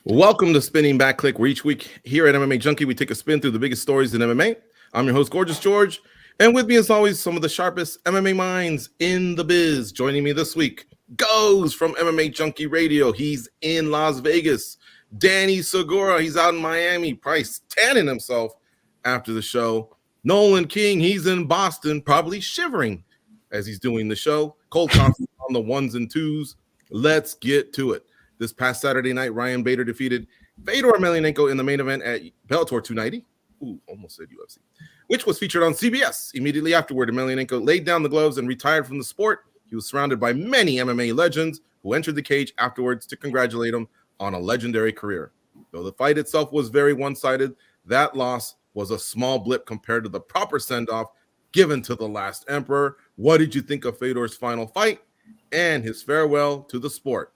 Welcome to Spinning Back Clique, where each week here at MMA Junkie, we take a spin through the biggest stories in MMA. I'm your host, Gorgeous George, and with me, as always, some of the sharpest MMA minds in the biz. Joining me this week, Goes from MMA Junkie Radio. He's in Las Vegas. Danny Segura, he's out in Miami, probably tanning himself after the show. Nolan King, he's in Boston, probably shivering as he's doing the show. Cold coffee on the ones and twos. Let's get to it. This past Saturday night, Ryan Bader defeated Fedor Emelianenko in the main event at Bellator 290. Ooh, almost said UFC. Which was featured on CBS. Immediately afterward, Emelianenko laid down the gloves and retired from the sport. He was surrounded by many MMA legends who entered the cage afterwards to congratulate him on a legendary career. Though the fight itself was very one-sided, that loss was a small blip compared to the proper send-off given to the last emperor. What did you think of Fedor's final fight and his farewell to the sport?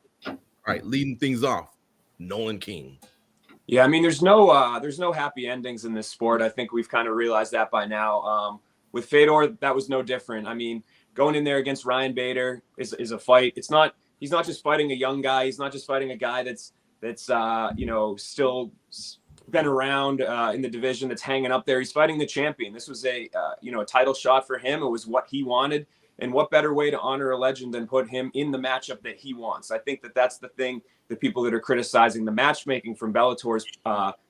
All right, leading things off, Nolan King. Yeah, I mean, there's no happy endings in this sport. I think we've kind of realized that by now. With Fedor, that was no different. I mean, going in there against Ryan Bader is a fight. He's not just fighting a young guy. He's not just fighting a guy that's still been around in the division, that's hanging up there. He's fighting the champion. This was a title shot for him. It was what he wanted. And what better way to honor a legend than put him in the matchup that he wants? I think that's the thing that people that are criticizing the matchmaking from Bellator's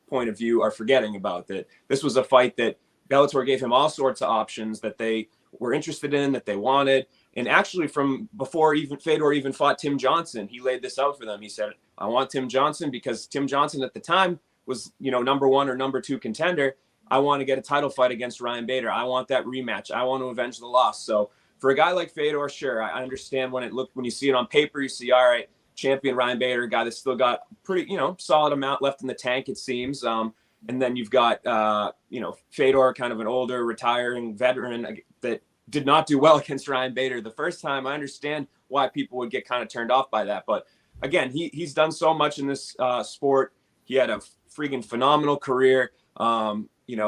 point of view are forgetting about. That this was a fight that Bellator gave him all sorts of options that they were interested in, that they wanted. And actually, from before even Fedor even fought Tim Johnson, he laid this out for them. He said, I want Tim Johnson because Tim Johnson at the time was, number one or number two contender. I want to get a title fight against Ryan Bader. I want that rematch. I want to avenge the loss. So for a guy like Fedor, sure, I understand when you see it on paper, you see, all right, champion Ryan Bader, a guy that's still got pretty, solid amount left in the tank, it seems. And then you've got, Fedor, kind of an older, retiring veteran that did not do well against Ryan Bader the first time. I understand why people would get kind of turned off by that. But again, he's done so much in this sport. He had a freaking phenomenal career.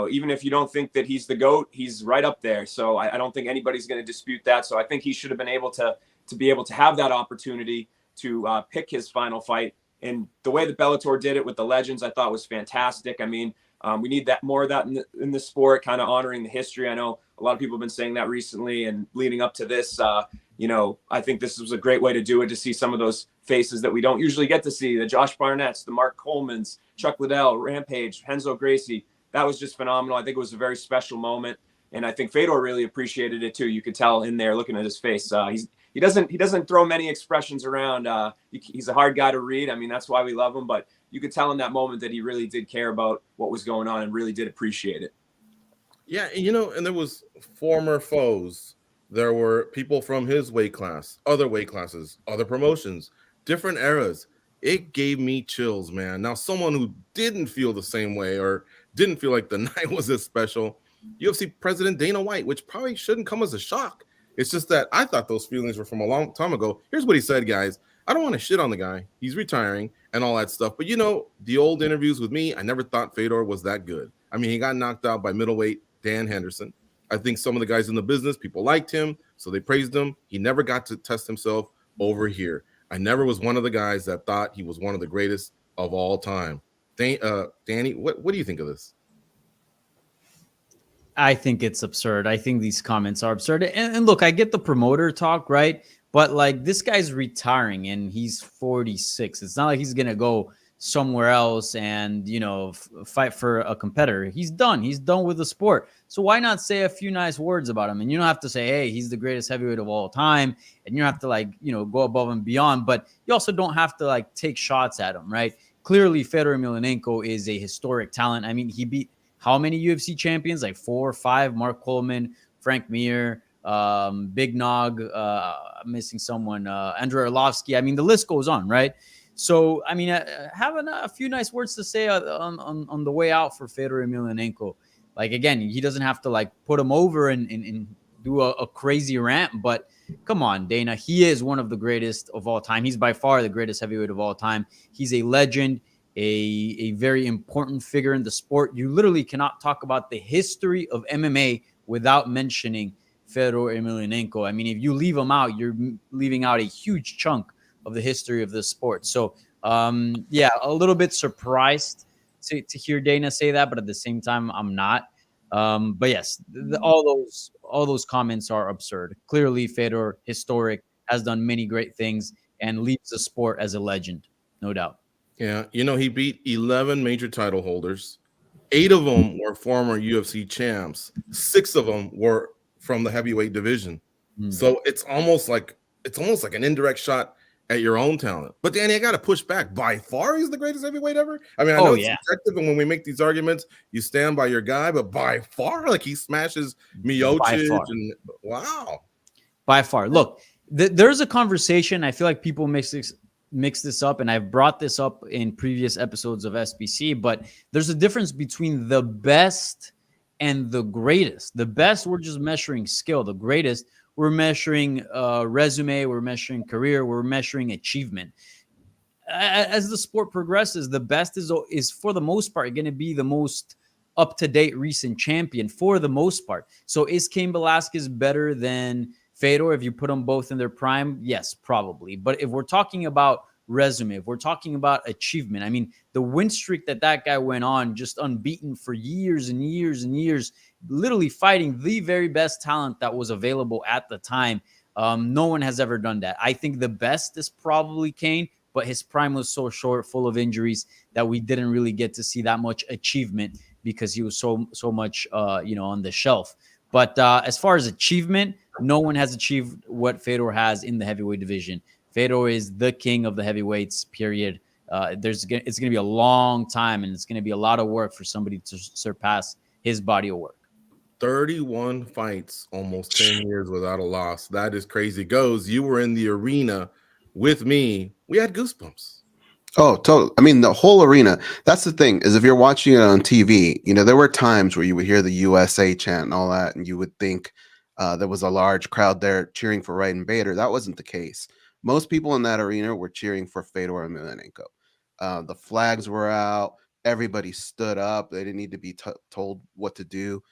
Even if you don't think that he's the GOAT, he's right up there. So I don't think anybody's going to dispute that. So I think he should have been able to be able to have that opportunity to pick his final fight. And the way that Bellator did it with the legends, I thought was fantastic. I mean, we need more of that in the sport, kind of honoring the history. I know a lot of people have been saying that recently and leading up to this. I think this was a great way to do it, to see some of those faces that we don't usually get to see, the Josh Barnett's, the Mark Coleman's, Chuck Liddell, Rampage, Renzo Gracie. That was just phenomenal. I think it was a very special moment, and I think Fedor really appreciated it too. You could tell in there looking at his face. He doesn't throw many expressions around. He's a hard guy to read. I mean, that's why we love him. But you could tell in that moment that he really did care about what was going on and really did appreciate it. Yeah, and there was former foes. There were people from his weight class, other weight classes, other promotions, different eras. It gave me chills, man. Now, someone who didn't feel the same way or didn't feel like the night was this special, UFC President Dana White, which probably shouldn't come as a shock. It's just that I thought those feelings were from a long time ago. Here's what he said, guys. I don't want to shit on the guy. He's retiring and all that stuff. But, the old interviews with me, I never thought Fedor was that good. I mean, he got knocked out by middleweight Dan Henderson. I think some of the guys in the business, people liked him, so they praised him. He never got to test himself over here. I never was one of the guys that thought he was one of the greatest of all time. Danny, what do you think of this? I think it's absurd. I think these comments are absurd. And look, I get the promoter talk, right? But like, this guy's retiring and he's 46. It's not like he's going to go somewhere else and, fight for a competitor. He's done. He's done with the sport. So why not say a few nice words about him? And you don't have to say, hey, he's the greatest heavyweight of all time. And you don't have to go above and beyond, but you also don't have to take shots at him, right? Clearly, Fedor Emelianenko is a historic talent. I mean, he beat how many UFC champions? Like 4 or 5, Mark Coleman, Frank Mir, Big Nog, missing someone, Andrei Arlovsky. I mean, the list goes on, right? So, I mean, having a few nice words to say on the way out for Fedor Emelianenko. Like, again, he doesn't have to put him over and do a crazy rant, but come on, Dana. He is one of the greatest of all time. He's by far the greatest heavyweight of all time. He's a legend, a very important figure in the sport. You literally cannot talk about the history of MMA without mentioning Fedor Emelianenko. I mean, if you leave him out, you're leaving out a huge chunk of the history of this sport. So Yeah, a little bit surprised to hear Dana say that, but at the same time, I'm not. But yes, all those comments are absurd. Clearly, Fedor, historic, has done many great things and leaves the sport as a legend, no doubt. Yeah, he beat 11 major title holders. 8 of them were former UFC champs. 6 of them were from the heavyweight division. Mm. So it's almost like an indirect shot at your own talent. But Danny, I got to push back. By far, he's the greatest heavyweight ever. I mean, I know Oh it's yeah, subjective, and when we make these arguments, you stand by your guy. But by far, like he smashes by Miocic, far. and wow. By far. Look, there's a conversation. I feel like people mix this up, and I've brought this up in previous episodes of SBC, but there's a difference between the best and the greatest. The best, we're just measuring skill. The greatest, we're measuring resume, we're measuring career, we're measuring achievement. As the sport progresses, the best is for the most part going to be the most up-to-date recent champion for the most part. So is Cain Velasquez better than Fedor if you put them both in their prime? Yes, probably. But if we're talking about resume, if we're talking about achievement, I mean, the win streak that guy went on, just unbeaten for years and years and years, literally fighting the very best talent that was available at the time. No one has ever done that. I think the best is probably Cain, but his prime was so short, full of injuries, that we didn't really get to see that much achievement because he was so much, on the shelf. But as far as achievement, no one has achieved what Fedor has in the heavyweight division. Fedor is the king of the heavyweights, period. It's going to be a long time, and it's going to be a lot of work for somebody to surpass his body of work. 31 fights, almost 10 years without a loss. That is crazy. Goes, you were in the arena with me. We had goosebumps. Oh, totally. I mean, the whole arena. That's the thing, is if you're watching it on TV, there were times where you would hear the USA chant and all that, and you would think there was a large crowd there cheering for Wright and Bader. That wasn't the case. Most people in that arena were cheering for Fedor and Emelianenko. The flags were out. Everybody stood up. They didn't need to be told what to do.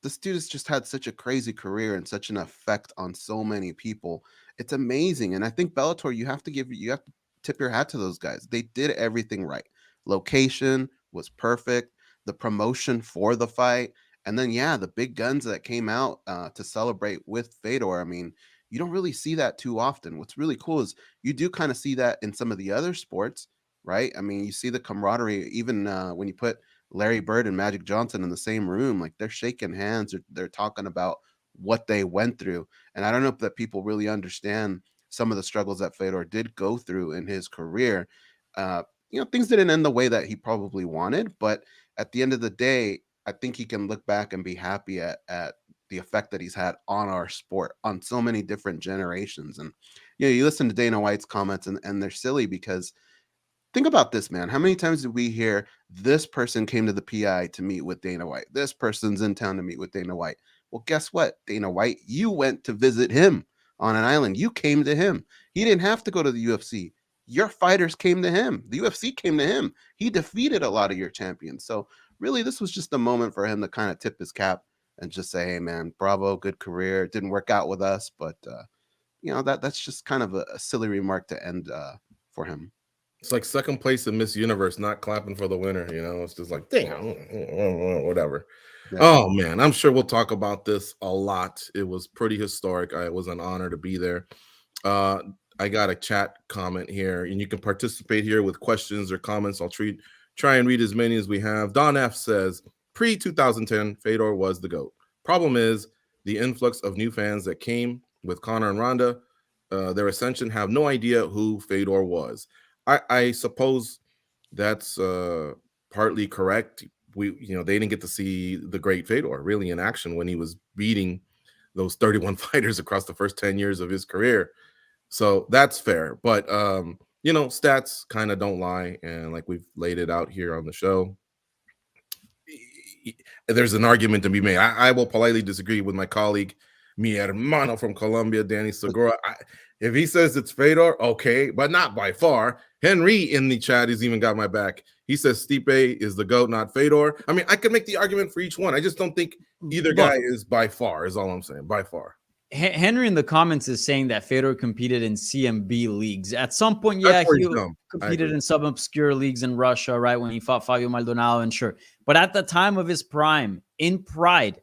This dude has just had such a crazy career and such an effect on so many people. It's amazing. And I think Bellator, you have to tip your hat to those guys. They did everything right. Location was perfect. The promotion for the fight. And then, the big guns that came out to celebrate with Fedor. I mean, you don't really see that too often. What's really cool is you do kind of see that in some of the other sports, right? I mean, you see the camaraderie, even when you put Larry Bird and Magic Johnson in the same room, like they're shaking hands, they're talking about what they went through. And I don't know if that people really understand some of the struggles that Fedor did go through in his career. Things didn't end the way that he probably wanted, but at the end of the day, I think he can look back and be happy at the effect that he's had on our sport, on so many different generations. And, you listen to Dana White's comments and they're silly, because think about this, man. How many times did we hear this person came to the PI to meet with Dana White? This person's in town to meet with Dana White. Well, guess what, Dana White? You went to visit him on an island. You came to him. He didn't have to go to the UFC. Your fighters came to him. The UFC came to him. He defeated a lot of your champions. So really, this was just a moment for him to kind of tip his cap and just say, hey, man, bravo, good career. It didn't work out with us, but, that's just kind of a silly remark to end for him. It's like second place in Miss Universe, not clapping for the winner. It's just like, damn, whatever. Yeah. Oh, man, I'm sure we'll talk about this a lot. It was pretty historic. It was an honor to be there. I got a chat comment here, and you can participate here with questions or comments. I'll try and read as many as we have. Don F says, pre-2010, Fedor was the GOAT. Problem is the influx of new fans that came with Conor and Ronda. Their ascension have no idea who Fedor was. I suppose that's partly correct. They didn't get to see the great Fedor really in action when he was beating those 31 fighters across the first 10 years of his career. So that's fair. But, stats kind of don't lie. And like we've laid it out here on the show, there's an argument to be made. I will politely disagree with my colleague, mi hermano from Colombia, Danny Segura. If he says it's Fedor, okay, but not by far. Henry in the chat has even got my back. He says Stipe is the GOAT, not Fedor. I mean, I could make the argument for each one. I just don't think either guy is by far, is all I'm saying, by far. Henry in the comments is saying that Fedor competed in CMB leagues. At some point, yeah, That's where he he's dumb. I competed agree. in some obscure leagues in Russia, right? When he fought Fabio Maldonado, and sure. But at the time of his prime in Pride,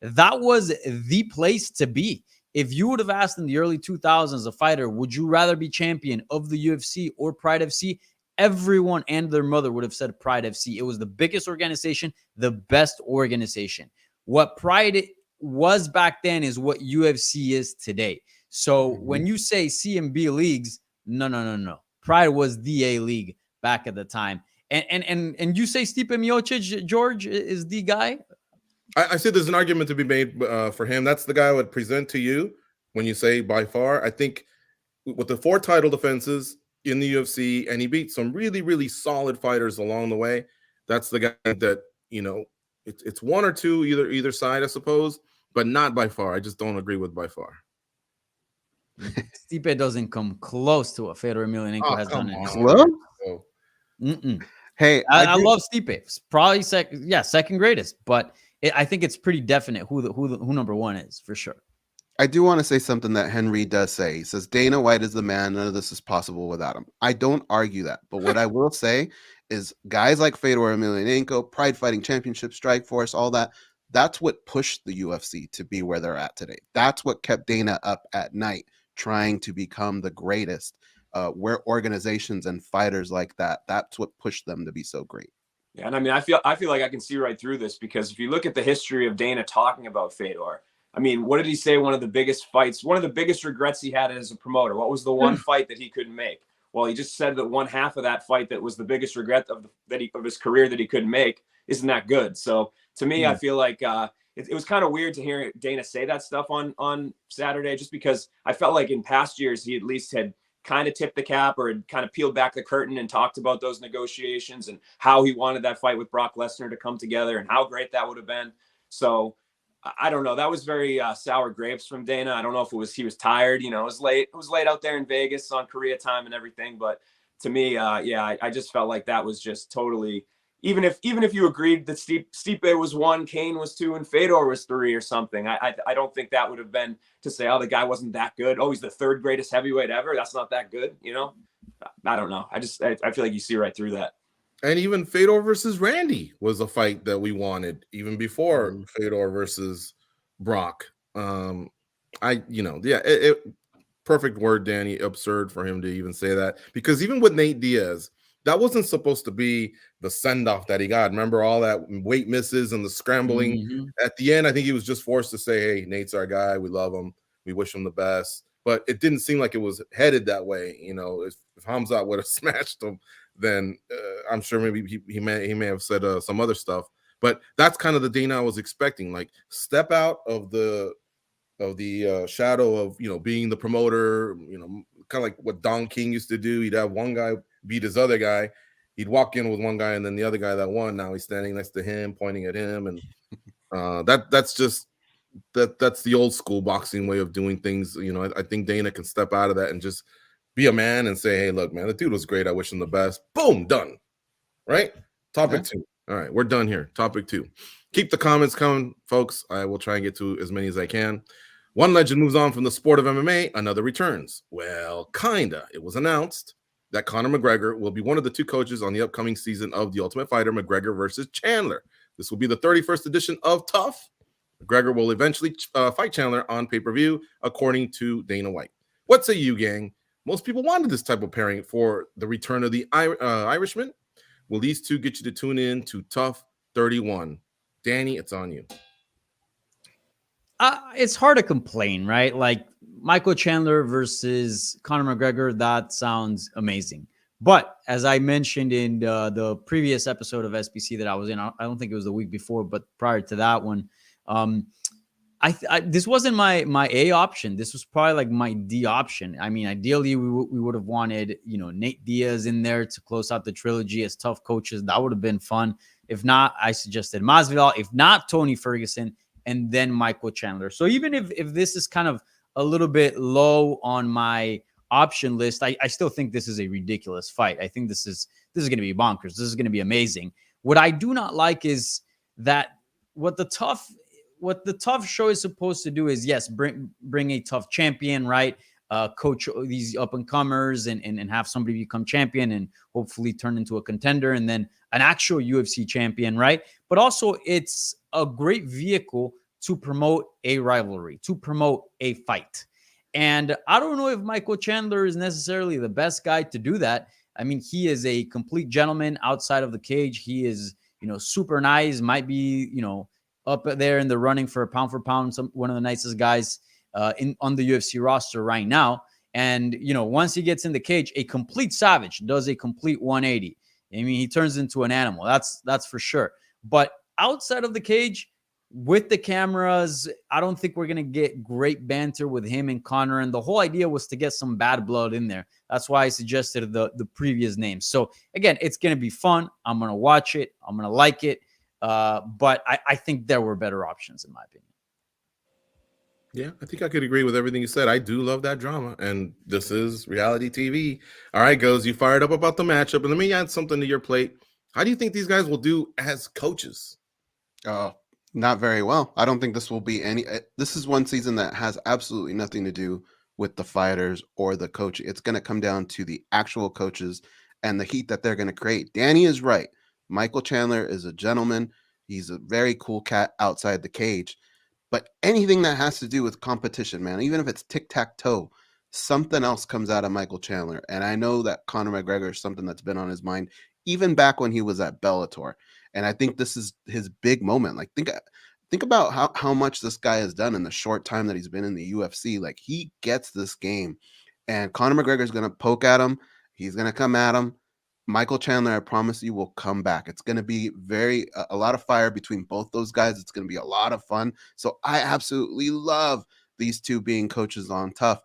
that was the place to be. If you would have asked in the early 2000s a fighter, would you rather be champion of the UFC or Pride FC? Everyone and their mother would have said Pride FC. It was the biggest organization, the best organization. What Pride was back then is what UFC is today. So when you say CMB leagues, no. Pride was the A league back at the time. And you say Stipe Miocic, George, is the guy? I say there's an argument to be made for him. That's the guy I would present to you when you say by far. I think with the 4 title defenses in the UFC, and he beat some really, really solid fighters along the way. That's the guy that, it's 1 or 2 either side, I suppose, but not by far. I just don't agree with by far. Stipe doesn't come close to what Fedor Emelianenko has done in his Well, career. hey, I love Stipe. It's probably second greatest, but I think it's pretty definite who number 1 is for sure. I do want to say something that Henry does say. He says Dana White is the man. None of this is possible without him. I don't argue that, but what I will say is guys like Fedor Emelianenko, Pride Fighting Championship, Strikeforce, all that. That's what pushed the UFC to be where they're at today. That's what kept Dana up at night, trying to become the greatest. Where organizations and fighters like that, that's what pushed them to be so great. Yeah, and I mean, I feel like I can see right through this, because if you look at the history of Dana talking about Fedor, I mean, what did he say? One of the biggest fights, one of the biggest regrets he had as a promoter. What was the one fight that he couldn't make? Well, he just said that one half of that fight that was the biggest regret of his career that he couldn't make isn't that good. So to me, I feel like it was kind of weird to hear Dana say that stuff on Saturday, just because I felt like in past years he at least had kind of tipped the cap or had kind of peeled back the curtain and talked about those negotiations and how he wanted that fight with Brock Lesnar to come together and how great that would have been. So I don't know. That was very sour grapes from Dana. I don't know if he was tired. It was late. It was late out there in Vegas on Korea time and everything. But to me, I just felt like that was just totally. Even if you agreed that Stipe was 1, Kane was 2, and Fedor was 3 or something, I don't think that would have been to say, oh, the guy wasn't that good. Oh, he's the 3rd greatest heavyweight ever. That's not that good. I don't know. I feel like you see right through that. And even Fedor versus Randy was a fight that we wanted even before Fedor versus Brock. Perfect word, Danny. Absurd for him to even say that, because even with Nate Diaz, that wasn't supposed to be the send-off that he got. Remember all that weight misses and the scrambling at the end? I think he was just forced to say, hey, Nate's our guy. We love him. We wish him the best. But it didn't seem like it was headed that way. If Hamzat would have smashed him, then I'm sure maybe he may have said some other stuff. But that's kind of the Dana I was expecting. Like, step out of the shadow of being the promoter. Kind of like what Don King used to do. He'd have one guy beat his other guy. He'd walk in with one guy, and then the other guy that won, now he's standing next to him, pointing at him, and that's the old school boxing way of doing things. I think Dana can step out of that and just be a man and say, hey, look, man, the dude was great. I wish him the best. Boom, done. Right? Topic 2. All right, we're done here. Topic 2. Keep the comments coming, folks. I will try and get to as many as I can. One legend moves on from the sport of MMA, another returns. Well, kinda. It was announced that Conor McGregor will be one of the 2 coaches on the upcoming season of The Ultimate Fighter, McGregor versus Chandler. This will be the 31st edition of TUF. McGregor will eventually fight Chandler on pay-per-view, according to Dana White. What say you, gang? Most people wanted this type of pairing for the return of the Irishman. Will these 2 get you to tune in to TUF 31? Danny, it's on you. It's hard to complain, right? Like Michael Chandler versus Conor McGregor, that sounds amazing. But as I mentioned in the previous episode of SBC that I was in, I don't think it was the week before, but prior to that one, this wasn't my A option. This was probably like my D option. I mean, ideally, we would have wanted, Nate Diaz in there to close out the trilogy as TUF coaches. That would have been fun. If not, I suggested Masvidal. If not, Tony Ferguson, and then Michael Chandler. So even if this is kind of a little bit low on my option list, I still think this is a ridiculous fight. I think this is going to be bonkers. This is going to be amazing. What I do not like is that what the TUF what the TUF show is supposed to do is, yes, bring a TUF champion, right? Coach these up and comers and have somebody become champion and hopefully turn into a contender, and then an actual UFC champion, right? But also it's a great vehicle to promote a rivalry, to promote a fight. And I don't know if Michael Chandler is necessarily the best guy to do that. I mean, he is a complete gentleman outside of the cage. He is, super nice, might be, up there in the running for for pound, one of the nicest guys on the UFC roster right now. And, once he gets in the cage, a complete savage, does a complete 180. I mean, he turns into an animal. That's for sure. But outside of the cage, with the cameras, I don't think we're going to get great banter with him and Conor. And the whole idea was to get some bad blood in there. That's why I suggested the previous names. So again, it's going to be fun. I'm going to watch it. I'm going to like it. But I think there were better options in my opinion. Yeah, I think I could agree with everything you said. I do love that drama, and this is reality TV. All right, Goes, you fired up about the matchup, and let me add something to your plate. How do you think these guys will do as coaches? Not very well. I don't think this will be this is one season that has absolutely nothing to do with the fighters or the coach. It's going to come down to the actual coaches and the heat that they're going to create. Danny is right. Michael Chandler is a gentleman. He's a very cool cat outside the cage. But anything that has to do with competition, man, even if it's tic-tac-toe, something else comes out of Michael Chandler. And I know that Conor McGregor is something that's been on his mind even back when he was at Bellator. And I think this is his big moment. Like, think about how much this guy has done in the short time that he's been in the UFC. Like, he gets this game. And Conor McGregor is going to poke at him. He's going to come at him. Michael Chandler, I promise you, will come back. It's going to be a lot of fire between both those guys. It's going to be a lot of fun. So I absolutely love these two being coaches on TUF.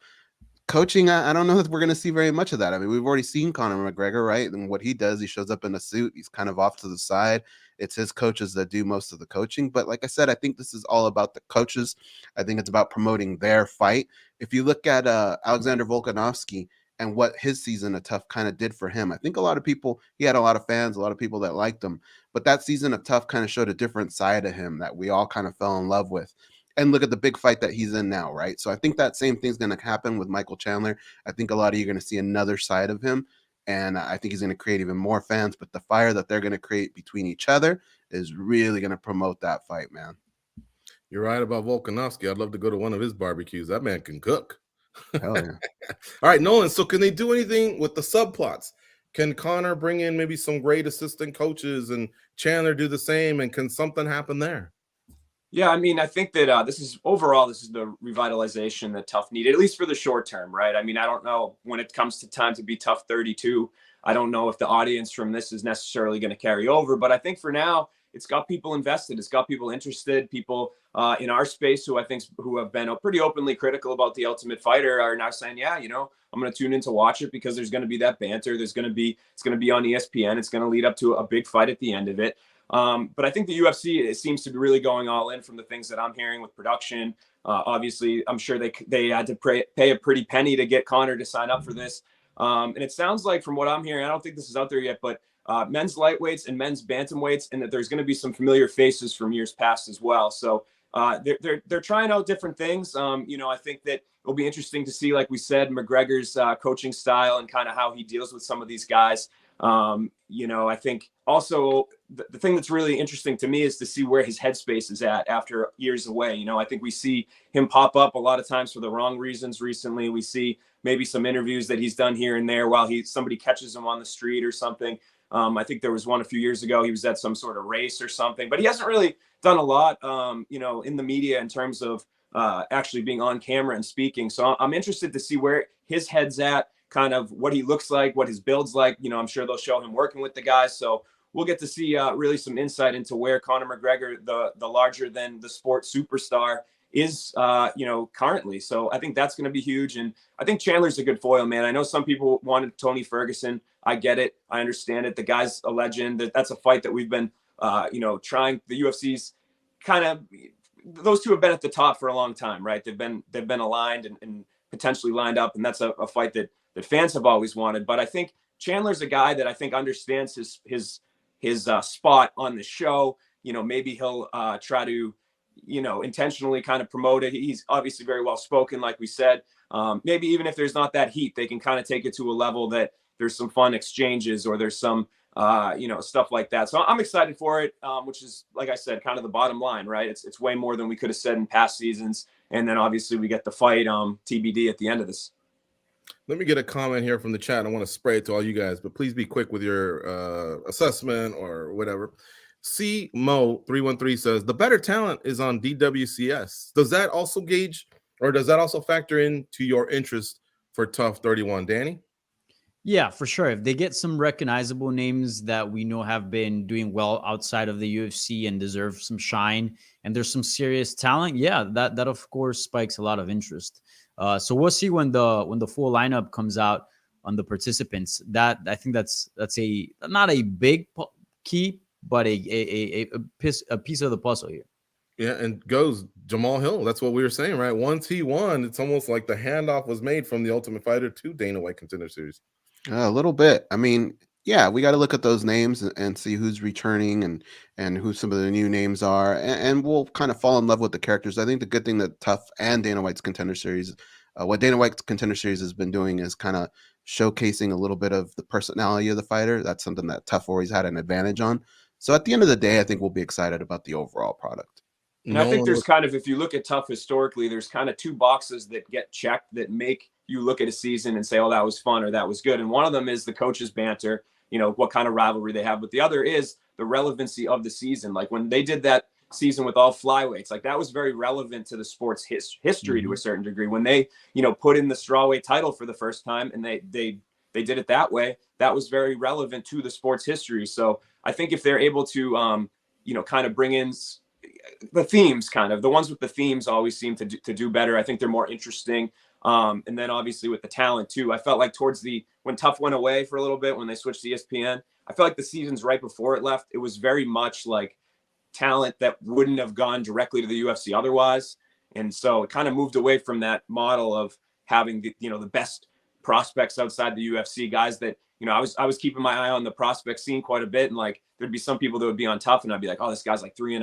Coaching, I don't know if we're going to see very much of that. I mean, we've already seen Conor McGregor, right? And what he does, he shows up in a suit. He's kind of off to the side. It's his coaches that do most of the coaching. But like I said, I think this is all about the coaches. I think it's about promoting their fight. If you look at Alexander Volkanovski and what his season of TUF kind of did for him, I think a lot of people, he had a lot of fans, a lot of people that liked him. But that season of TUF kind of showed a different side of him that we all kind of fell in love with. And look at the big fight that he's in now, right? So I think that same thing's going to happen with Michael Chandler. I think a lot of you are going to see another side of him. And I think he's going to create even more fans. But the fire that they're going to create between each other is really going to promote that fight, man. You're right about Volkanovski. I'd love to go to one of his barbecues. That man can cook. Hell yeah. All right, Nolan, so can they do anything with the subplots? Can Conor bring in maybe some great assistant coaches and Chandler do the same? And can something happen there? Yeah, I mean, I think that this is the revitalization that TUF needed, at least for the short term, right? I mean, I don't know when it comes to time to be TUF 32. I don't know if the audience from this is necessarily going to carry over, but I think for now, it's got people invested. It's got people interested. People in our space who have been pretty openly critical about The Ultimate Fighter are now saying, yeah, I'm going to tune in to watch it because there's going to be that banter. It's going to be on ESPN. It's going to lead up to a big fight at the end of it. But I think the UFC, it seems to be really going all in from the things that I'm hearing with production. Obviously, I'm sure they had to pay a pretty penny to get Conor to sign up for this. And it sounds like, from what I'm hearing, I don't think this is out there yet, but men's lightweights and men's bantamweights, and that there's going to be some familiar faces from years past as well. So they're trying out different things. I think that it'll be interesting to see, like we said, McGregor's coaching style and kind of how he deals with some of these guys. I think also the thing that's really interesting to me is to see where his headspace is at after years away. I think we see him pop up a lot of times for the wrong reasons recently. We see maybe some interviews that he's done here and there while somebody catches him on the street or something. I think there was one a few years ago. He was at some sort of race or something, but he hasn't really done a lot, in the media in terms of actually being on camera and speaking. So I'm interested to see where his head's at, kind of what he looks like, what his build's like. I'm sure they'll show him working with the guys. So we'll get to see really some insight into where Conor McGregor, the larger than the sport superstar, is, currently. So I think that's going to be huge. And I think Chandler's a good foil, man. I know some people wanted Tony Ferguson. I get it. I understand it. The guy's a legend. That's a fight that we've been, trying. The UFC's kind of, those two have been at the top for a long time, right? They've been aligned and potentially lined up. And that's a fight that fans have always wanted. But I think Chandler's a guy that I think understands his spot on the show. Maybe he'll try to, intentionally kind of promoted. He's obviously very well spoken, like we said. Maybe even if there's not that heat, they can kind of take it to a level that there's some fun exchanges or there's some, stuff like that. So I'm excited for it, which is, like I said, kind of the bottom line, right? It's way more than we could have said in past seasons. And then obviously we get the fight TBD at the end of this. Let me get a comment here from the chat. I want to spray it to all you guys, but please be quick with your assessment or whatever. C Mo 313 says the better talent is on DWCS. Does that also gauge, or does that also factor into your interest for TUF 31, Danny? Yeah, for sure. If they get some recognizable names that we know have been doing well outside of the UFC and deserve some shine, and there's some serious talent, yeah, that of course spikes a lot of interest. So we'll see when the full lineup comes out on the participants. That I think that's a not a big key, but a piece of the puzzle here. Yeah, and goes Jamal Hill. That's what we were saying, right? Once he won, it's almost like the handoff was made from the Ultimate Fighter to Dana White Contender Series. A little bit. I mean, yeah, we got to look at those names and see who's returning and who some of the new names are, and we'll kind of fall in love with the characters. I think the good thing that TUF and Dana White's Contender Series, what Dana White's Contender Series has been doing is kind of showcasing a little bit of the personality of the fighter. That's something that TUF always had an advantage on. So at the end of the day, I think we'll be excited about the overall product. And I think there's kind of, if you look at TUF historically, there's kind of two boxes that get checked that make you look at a season and say, oh, that was fun or that was good. And one of them is the coaches' banter, what kind of rivalry they have. But the other is the relevancy of the season. Like when they did that season with all flyweights, like that was very relevant to the sport's history to a certain degree. When they, put in the strawweight title for the first time and they did it that way, that was very relevant to the sport's history. So I think if they're able to, kind of bring in the themes, the ones with the themes always seem to do better. I think they're more interesting. And then obviously with the talent too, I felt like when TUF went away for a little bit, when they switched to ESPN, I felt like the seasons right before it left, it was very much like talent that wouldn't have gone directly to the UFC otherwise. And so it kind of moved away from that model of having the best prospects outside the UFC, guys that, I was keeping my eye on the prospect scene quite a bit. And like, there'd be some people that would be on TUF and I'd be like, oh, this guy's like 3-0, you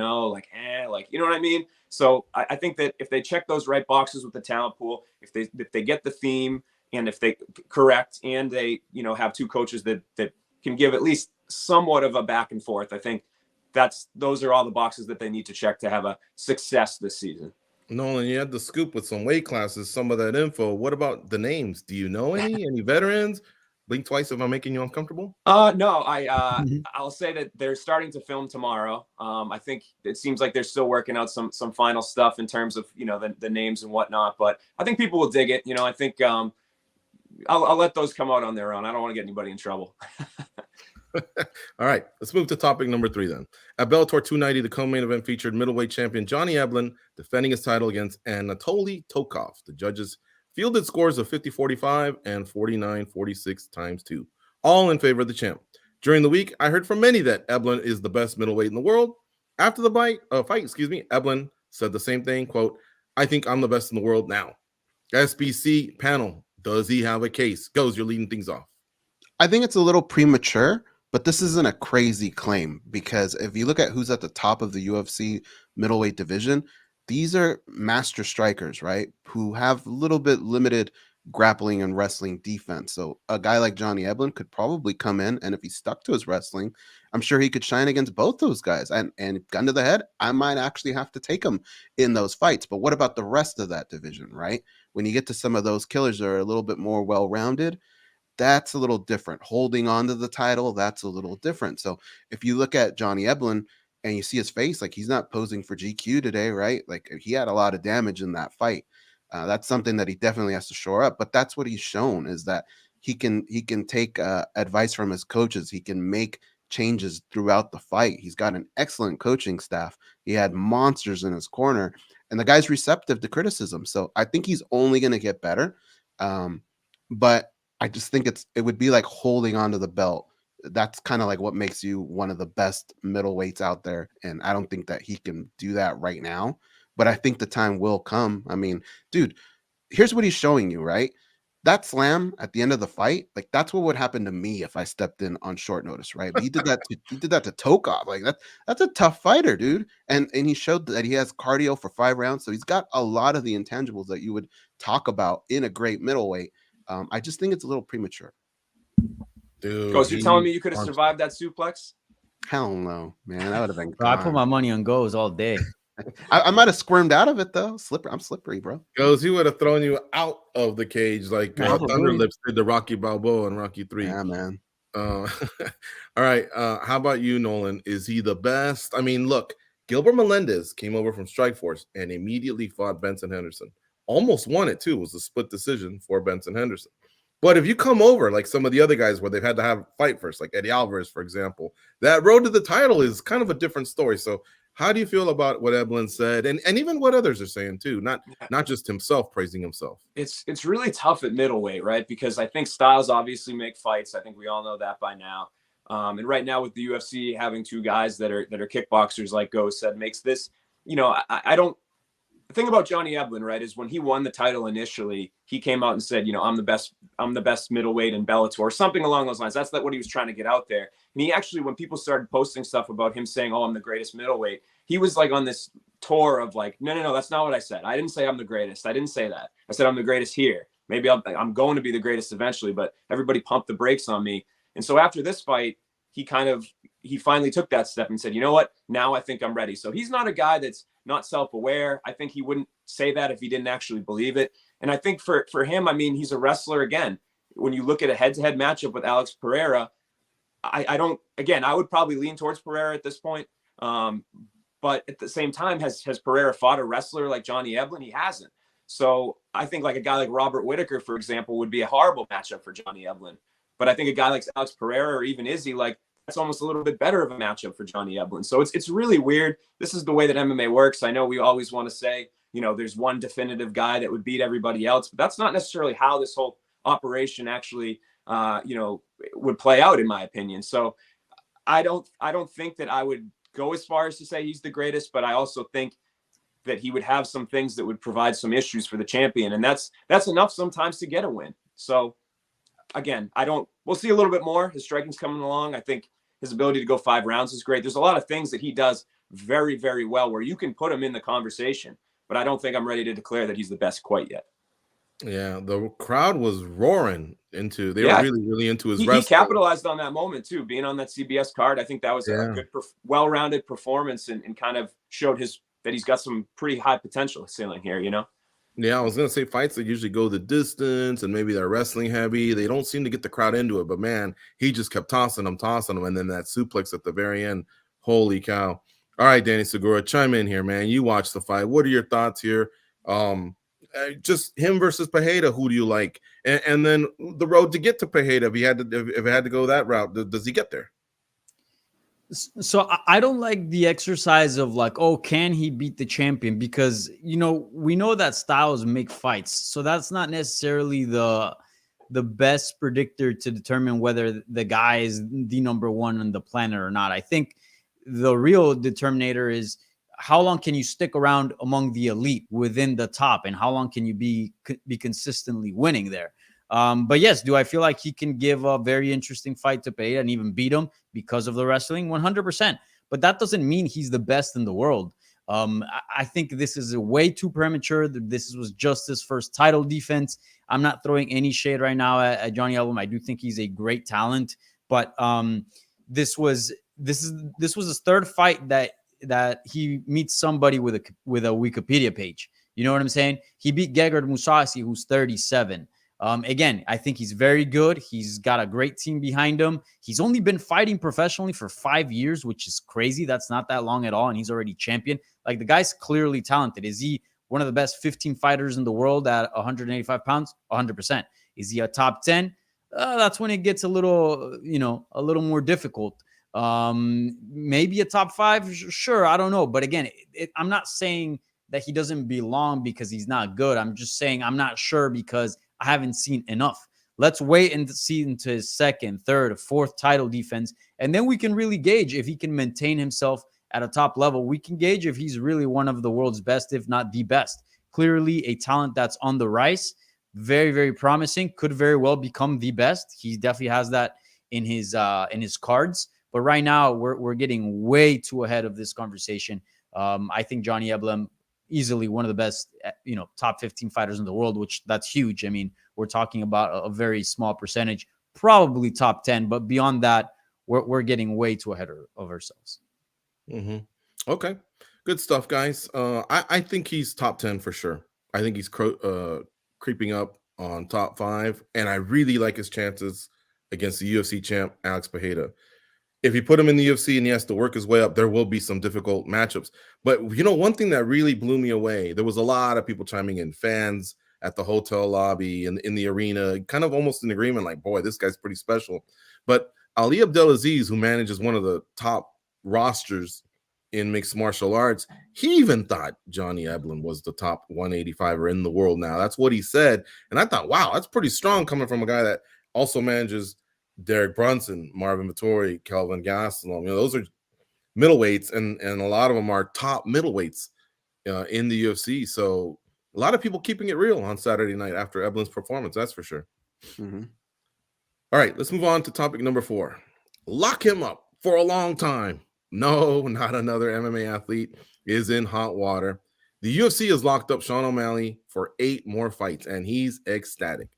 know what I mean? So I think that if they check those right boxes with the talent pool, if they get the theme and if they correct and they, have two coaches that can give at least somewhat of a back and forth, I think those are all the boxes that they need to check to have a success this season. Nolan, you had the scoop with some weight classes, some of that info. What about the names? Do you know any veterans? Blink twice if I'm making you uncomfortable. No, I'll say that they're starting to film tomorrow. I think it seems like they're still working out some final stuff in terms of the names and whatnot. But I think people will dig it. I think I'll let those come out on their own. I don't want to get anybody in trouble. All right, let's move to topic number 3 then. At Bellator 290, the co-main event featured middleweight champion Johnny Eblen defending his title against Anatoly Tokov. The judges fielded scores of 50-45 and 49-46 times 2, all in favor of the champ. During the week, I heard from many that Eblen is the best middleweight in the world. After the fight, Eblen said the same thing, quote, I think I'm the best in the world now. SBC panel, does he have a case? Goes, you're leading things off. I think it's a little premature, but this isn't a crazy claim because if you look at who's at the top of the UFC middleweight division, these are master strikers, right? Who have a little bit limited grappling and wrestling defense. So a guy like Johnny Eblen could probably come in, and if he stuck to his wrestling, I'm sure he could shine against both those guys. And gun to the head, I might actually have to take him in those fights. But what about the rest of that division, right? When you get to some of those killers that are a little bit more well-rounded, that's a little different. Holding on to the title, that's a little different. So if you look at Johnny Eblen and you see his face, like he's not posing for GQ today, right? Like he had a lot of damage in that fight. That's something that he definitely has to shore up. But that's what he's shown, is that he can take advice from his coaches. He can make changes throughout the fight. He's got an excellent coaching staff. He had monsters in his corner, and the guy's receptive to criticism. So I think he's only going to get better. But I just think it would be like holding onto the belt. That's kind of like what makes you one of the best middleweights out there. And I don't think that he can do that right now, but I think the time will come. I mean, dude, here's what he's showing you, right? that slam at the end of the fight, like that's what would happen to me if I stepped in on short notice, right? But he did that to Tokov. Like that's a tough fighter, dude. And he showed that he has cardio for 5 rounds. So he's got a lot of the intangibles that you would talk about in a great middleweight. I just think it's a little premature. Dude, Ghost, you're telling me you could have survived that suplex? Hell no, man. That would have been Bro, I put my money on goes all day. I might have squirmed out of it though. I'm slippery, bro. Goes, he would have thrown you out of the cage like Thunder Lips did to Rocky Balboa in Rocky 3. Yeah, man. All right. How about you, Nolan? Is he the best? I mean, look, Gilbert Melendez came over from Strikeforce and immediately fought Benson Henderson. Almost won it too. It was a split decision for Benson Henderson. But if you come over like some of the other guys where they've had to have fight first, like Eddie Alvarez, for example, that road to the title is kind of a different story. So how do you feel about what Eblen said, and even what others are saying too? Not just himself praising himself. It's really tough at middleweight, right? Because I think styles obviously make fights. I think we all know that by now. And right now with the UFC having 2 guys that are kickboxers, like Ghost said, makes this, I don't. The thing about Johnny Eblen, right, is when he won the title initially, he came out and said, I'm the best middleweight in Bellator, or something along those lines. That's what he was trying to get out there. And he actually, when people started posting stuff about him saying, I'm the greatest middleweight, he was like on this tour of like, no, that's not what I said. I didn't say I'm the greatest. I didn't say that. I said I'm the greatest here. Maybe I'm going to be the greatest eventually, but everybody pumped the brakes on me. And so after this fight, he finally took that step and said, you know what? Now I think I'm ready. So he's not a guy that's not self-aware. I think he wouldn't say that if he didn't actually believe it. And I think for him, I mean, he's a wrestler again. When you look at a head-to-head matchup with Alex Pereira, I would probably lean towards Pereira at this point. But at the same time, has Pereira fought a wrestler like Johnny Eblen? He hasn't. So I think like a guy like Robert Whittaker, for example, would be a horrible matchup for Johnny Eblen. But I think a guy like Alex Pereira or even Izzy, like that's almost a little bit better of a matchup for Johnny Eblen. So it's really weird. This is the way that MMA works. I know we always want to say, there's one definitive guy that would beat everybody else, but that's not necessarily how this whole operation actually, would play out, in my opinion. So I don't think that I would go as far as to say he's the greatest, but I also think that he would have some things that would provide some issues for the champion. And that's enough sometimes to get a win. So again, we'll see a little bit more. His striking's coming along. I think his ability to go 5 rounds is great. There's a lot of things that he does very, very well where you can put him in the conversation, but I don't think I'm ready to declare that he's the best quite yet. Yeah, the crowd was roaring into. They were really, really into his wrestling. He capitalized on that moment too, being on that CBS card. I think that was a good, well-rounded performance, and kind of showed that he's got some pretty high potential ceiling here. Yeah, I was gonna say fights that usually go the distance and maybe they're wrestling heavy. They don't seem to get the crowd into it, but man, he just kept tossing them, and then that suplex at the very end. Holy cow! All right, Danny Segura, chime in here, man. You watched the fight. What are your thoughts here? Just him versus Pereira. Who do you like? And then the road to get to Pereira. If it had to go that route, does he get there? So I don't like the exercise of like, can he beat the champion? Because, we know that styles make fights. So that's not necessarily the best predictor to determine whether the guy is the number one on the planet or not. I think the real determinator is how long can you stick around among the elite within the top, and how long can you be consistently winning there? But yes, do I feel like he can give a very interesting fight to Pereira and even beat him because of the wrestling? 100%. But that doesn't mean he's the best in the world. I think this is way too premature. This was just his first title defense. I'm not throwing any shade right now at Johnny Eblen. I do think he's a great talent, but this was his third fight that he meets somebody with a Wikipedia page. You know what I'm saying? He beat Gegard Mousasi, who's 37. Again, I think he's very good. He's got a great team behind him. He's only been fighting professionally for 5 years, which is crazy. That's not that long at all. And he's already champion. Like, the guy's clearly talented. Is he one of the best 15 fighters in the world at 185 pounds? 100%. Is he a top 10? That's when it gets a little more difficult. Maybe a top 5. Sure. I don't know. But again, I'm not saying that he doesn't belong because he's not good. I'm just saying I'm not sure because I haven't seen enough. Let's wait and see into his second, third, fourth title defense, and then we can really gauge if he can maintain himself at a top level. We can gauge if he's really one of the world's best, if not the best. Clearly a talent that's on the rise. very, very promising. Could very well become the best. He definitely has that in his cards. But right now, we're getting way too ahead of this conversation. I think Johnny Eblen, easily one of the best, top 15 fighters in the world, which that's huge. I mean, we're talking about a very small percentage, probably top 10. But beyond that, we're getting way too ahead of ourselves. Mm-hmm. Okay. Good stuff, guys. I think he's top 10 for sure. I think he's creeping up on top 5, and I really like his chances against the UFC champ, Alex Pereira. If you put him in the UFC and he has to work his way up, there will be some difficult matchups. But, one thing that really blew me away, there was a lot of people chiming in, fans at the hotel lobby and in the arena, kind of almost in agreement, like, boy, this guy's pretty special. But Ali Abdelaziz, who manages one of the top rosters in mixed martial arts, he even thought Johnny Eblen was the top 185er in the world now. That's what he said. And I thought, wow, that's pretty strong coming from a guy that also manages Derek Brunson, Marvin Vettori, Kelvin Gastelum. Those are middleweights, and a lot of them are top middleweights in the UFC. So a lot of people keeping it real on Saturday night after Eblen's performance, that's for sure. Mm-hmm. All right, let's move on to topic number 4. Lock him up for a long time. No, not another MMA athlete is in hot water. The UFC has locked up Sean O'Malley for 8 more fights, and he's ecstatic.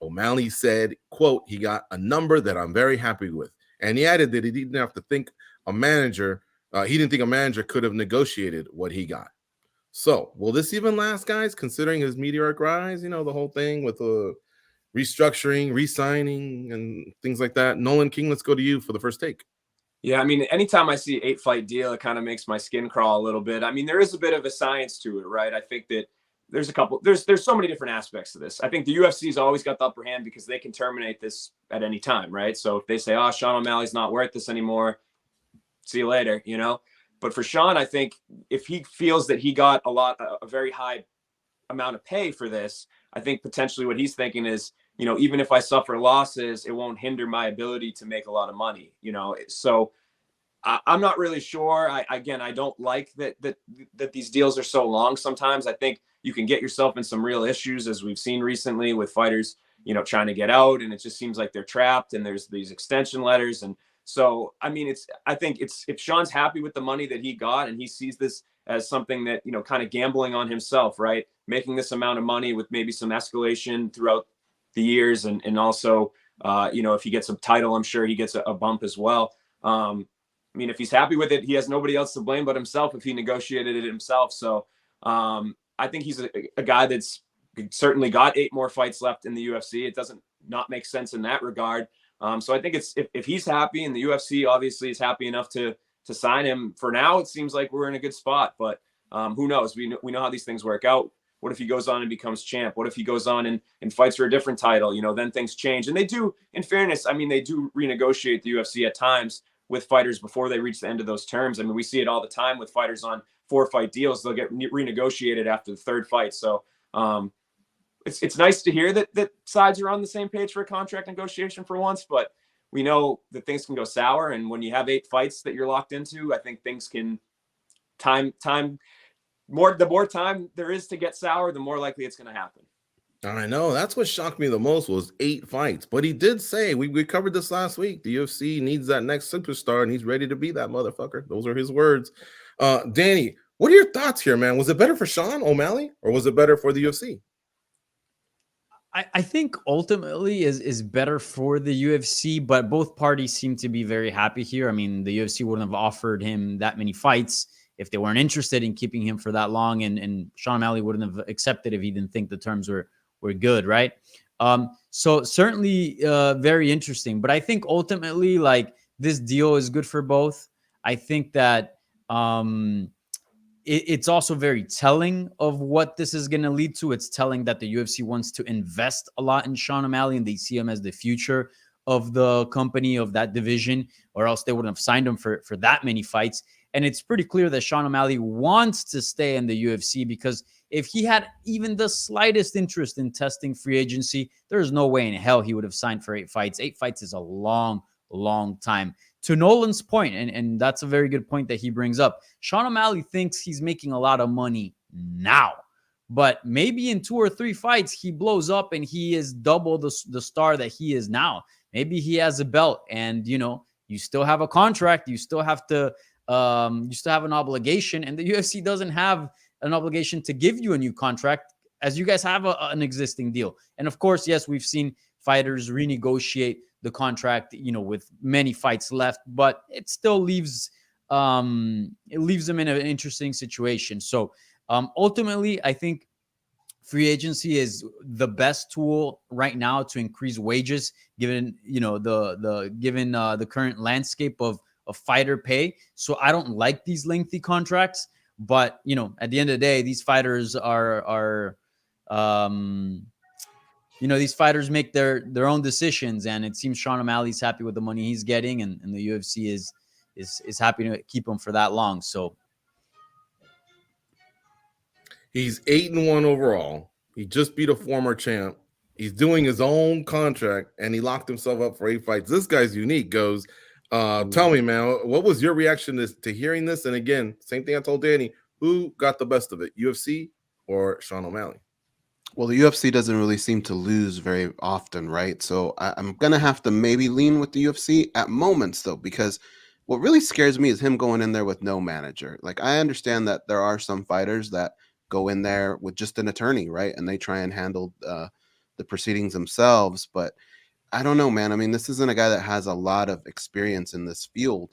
O'Malley said, quote, he got a number that I'm very happy with. And he added that he didn't have to think a manager, he didn't think a manager could have negotiated what he got. So will this even last, guys, considering his meteoric rise? The whole thing with restructuring, re-signing, and things like that. Nolan King, let's go to you for the first take. Yeah, I mean, anytime I see 8-fight deal, it kind of makes my skin crawl a little bit. I mean, there is a bit of a science to it, right? I think that there's so many different aspects to this. I think the UFC's always got the upper hand because they can terminate this at any time, right? So if they say, oh, Sean O'Malley's not worth this anymore, see you later, But for Sean, I think if he feels that he got a very high amount of pay for this, I think potentially what he's thinking is, even if I suffer losses, it won't hinder my ability to make a lot of money, So I'm not really sure. I don't like that these deals are so long. Sometimes I think you can get yourself in some real issues, as we've seen recently with fighters, trying to get out, and it just seems like they're trapped, and there's these extension letters. And so, I mean, I think if Sean's happy with the money that he got, and he sees this as something that, kind of gambling on himself, right? Making this amount of money with maybe some escalation throughout the years. And also, if he gets a title, I'm sure he gets a bump as well. I mean, if he's happy with it, he has nobody else to blame but himself if he negotiated it himself. So I think he's a guy that's certainly got 8 more fights left in the UFC. It doesn't not make sense in that regard. So I think it's if he's happy, and the UFC obviously is happy enough to sign him for now, it seems like we're in a good spot. But who knows? We know how these things work out. What if he goes on and becomes champ? What if he goes on and fights for a different title? Then things change. And they do, in fairness, I mean, they do renegotiate the UFC at times with fighters before they reach the end of those terms. I mean, we see it all the time with fighters on 4-fight deals. They'll get renegotiated after the 3rd fight. So it's nice to hear that sides are on the same page for a contract negotiation for once, but we know that things can go sour. And when you have 8 fights that you're locked into, I think things can the more time there is to get sour, the more likely it's going to happen. I know. That's what shocked me the most was 8 fights. But he did say, we covered this last week, the UFC needs that next superstar, and he's ready to be that motherfucker. Those are his words. Danny, what are your thoughts here, man? Was it better for Sean O'Malley, or was it better for the UFC? I think ultimately is better for the UFC, but both parties seem to be very happy here. I mean, the UFC wouldn't have offered him that many fights if they weren't interested in keeping him for that long, and Sean O'Malley wouldn't have accepted if he didn't think the terms were good, right? So certainly very interesting. But I think ultimately, like, this deal is good for both. I think that it's also very telling of what this is going to lead to. It's telling that the UFC wants to invest a lot in Sean O'Malley, and they see him as the future of the company, of that division, or else they wouldn't have signed him for that many fights. And it's pretty clear that Sean O'Malley wants to stay in the UFC, because if he had even the slightest interest in testing free agency, there's no way in hell he would have signed for 8 fights. 8 fights is a long time. To Nolan's point, and that's a very good point that he brings up, Sean O'Malley thinks he's making a lot of money now, but maybe in 2 or 3 fights he blows up and he is double the star that he is now. Maybe he has a belt, and you still have a contract, you still have to you still have an obligation, and the UFC doesn't have an obligation to give you a new contract, as you guys have an existing deal. And of course, yes, we've seen fighters renegotiate the contract, with many fights left, but it still leaves them in an interesting situation. So ultimately, I think free agency is the best tool right now to increase wages, given the current landscape of fighter pay. So I don't like these lengthy contracts, but at the end of the day, these fighters are these fighters make their own decisions, and it seems Sean O'Malley's happy with the money he's getting, and the UFC is happy to keep him for that long. So he's 8-1 overall. He just beat a former champ. He's doing his own contract, and he locked himself up for 8 fights. This guy's unique. Goes, tell me, man, what was your reaction to hearing this? And again, same thing I told Danny. Who got the best of it, UFC or Sean O'Malley? Well, the UFC doesn't really seem to lose very often, right? So I'm going to have to maybe lean with the UFC at moments, though, because what really scares me is him going in there with no manager. Like, I understand that there are some fighters that go in there with just an attorney, right? And they try and handle the proceedings themselves. But I don't know, man. I mean, this isn't a guy that has a lot of experience in this field.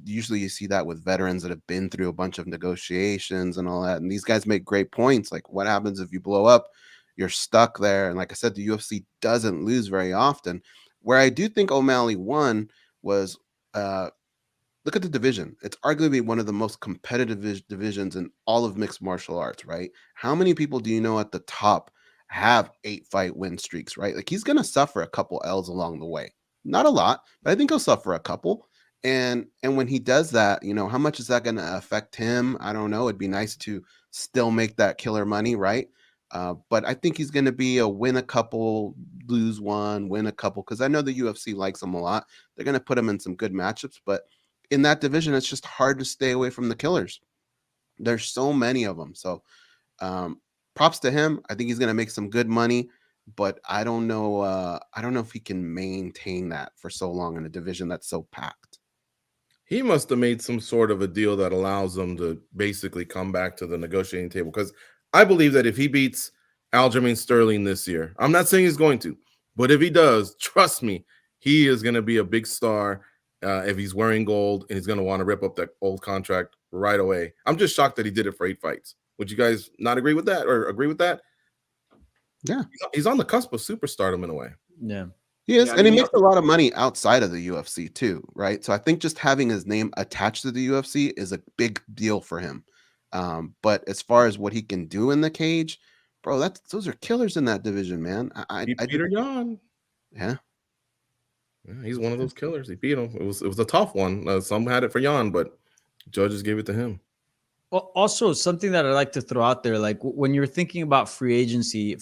Usually you see that with veterans that have been through a bunch of negotiations and all that. And these guys make great points. Like, what happens if you blow up? You're stuck there. And like I said, the UFC doesn't lose very often. Where I do think O'Malley won was look at the division. It's arguably one of the most competitive divisions in all of mixed martial arts, right? How many people do you know at the top have 8-fight win streaks, right? Like, he's going to suffer a couple L's along the way. Not a lot, but I think he'll suffer a couple. And when he does that, how much is that going to affect him? I don't know. It'd be nice to still make that killer money, right? But I think he's going to be a win a couple, lose one, win a couple, because I know the UFC likes him a lot. They're going to put him in some good matchups, but in that division, it's just hard to stay away from the killers. There's so many of them. So props to him. I think he's going to make some good money, but I don't know. I don't know if he can maintain that for so long in a division that's so packed. He must have made some sort of a deal that allows him to basically come back to the negotiating table, because I believe that if he beats Aljamain Sterling this year, I'm not saying he's going to, but if he does, trust me, he is going to be a big star if he's wearing gold, and he's going to want to rip up that old contract right away. I'm just shocked that he did it for 8 fights. Would you guys not agree with that, or agree with that? Yeah. He's on the cusp of superstardom in a way. Yeah. He is, Yeah, and he makes a lot of money outside of the UFC too, right? So I think just having his name attached to the UFC is a big deal for him. But as far as what he can do in the cage, bro, those are killers in that division, man. Peter Yan. Yeah. He's one of those killers. He beat him. It was a tough one. Some had it for Yan, but judges gave it to him. Well, also something that I like to throw out there, like when you're thinking about free agency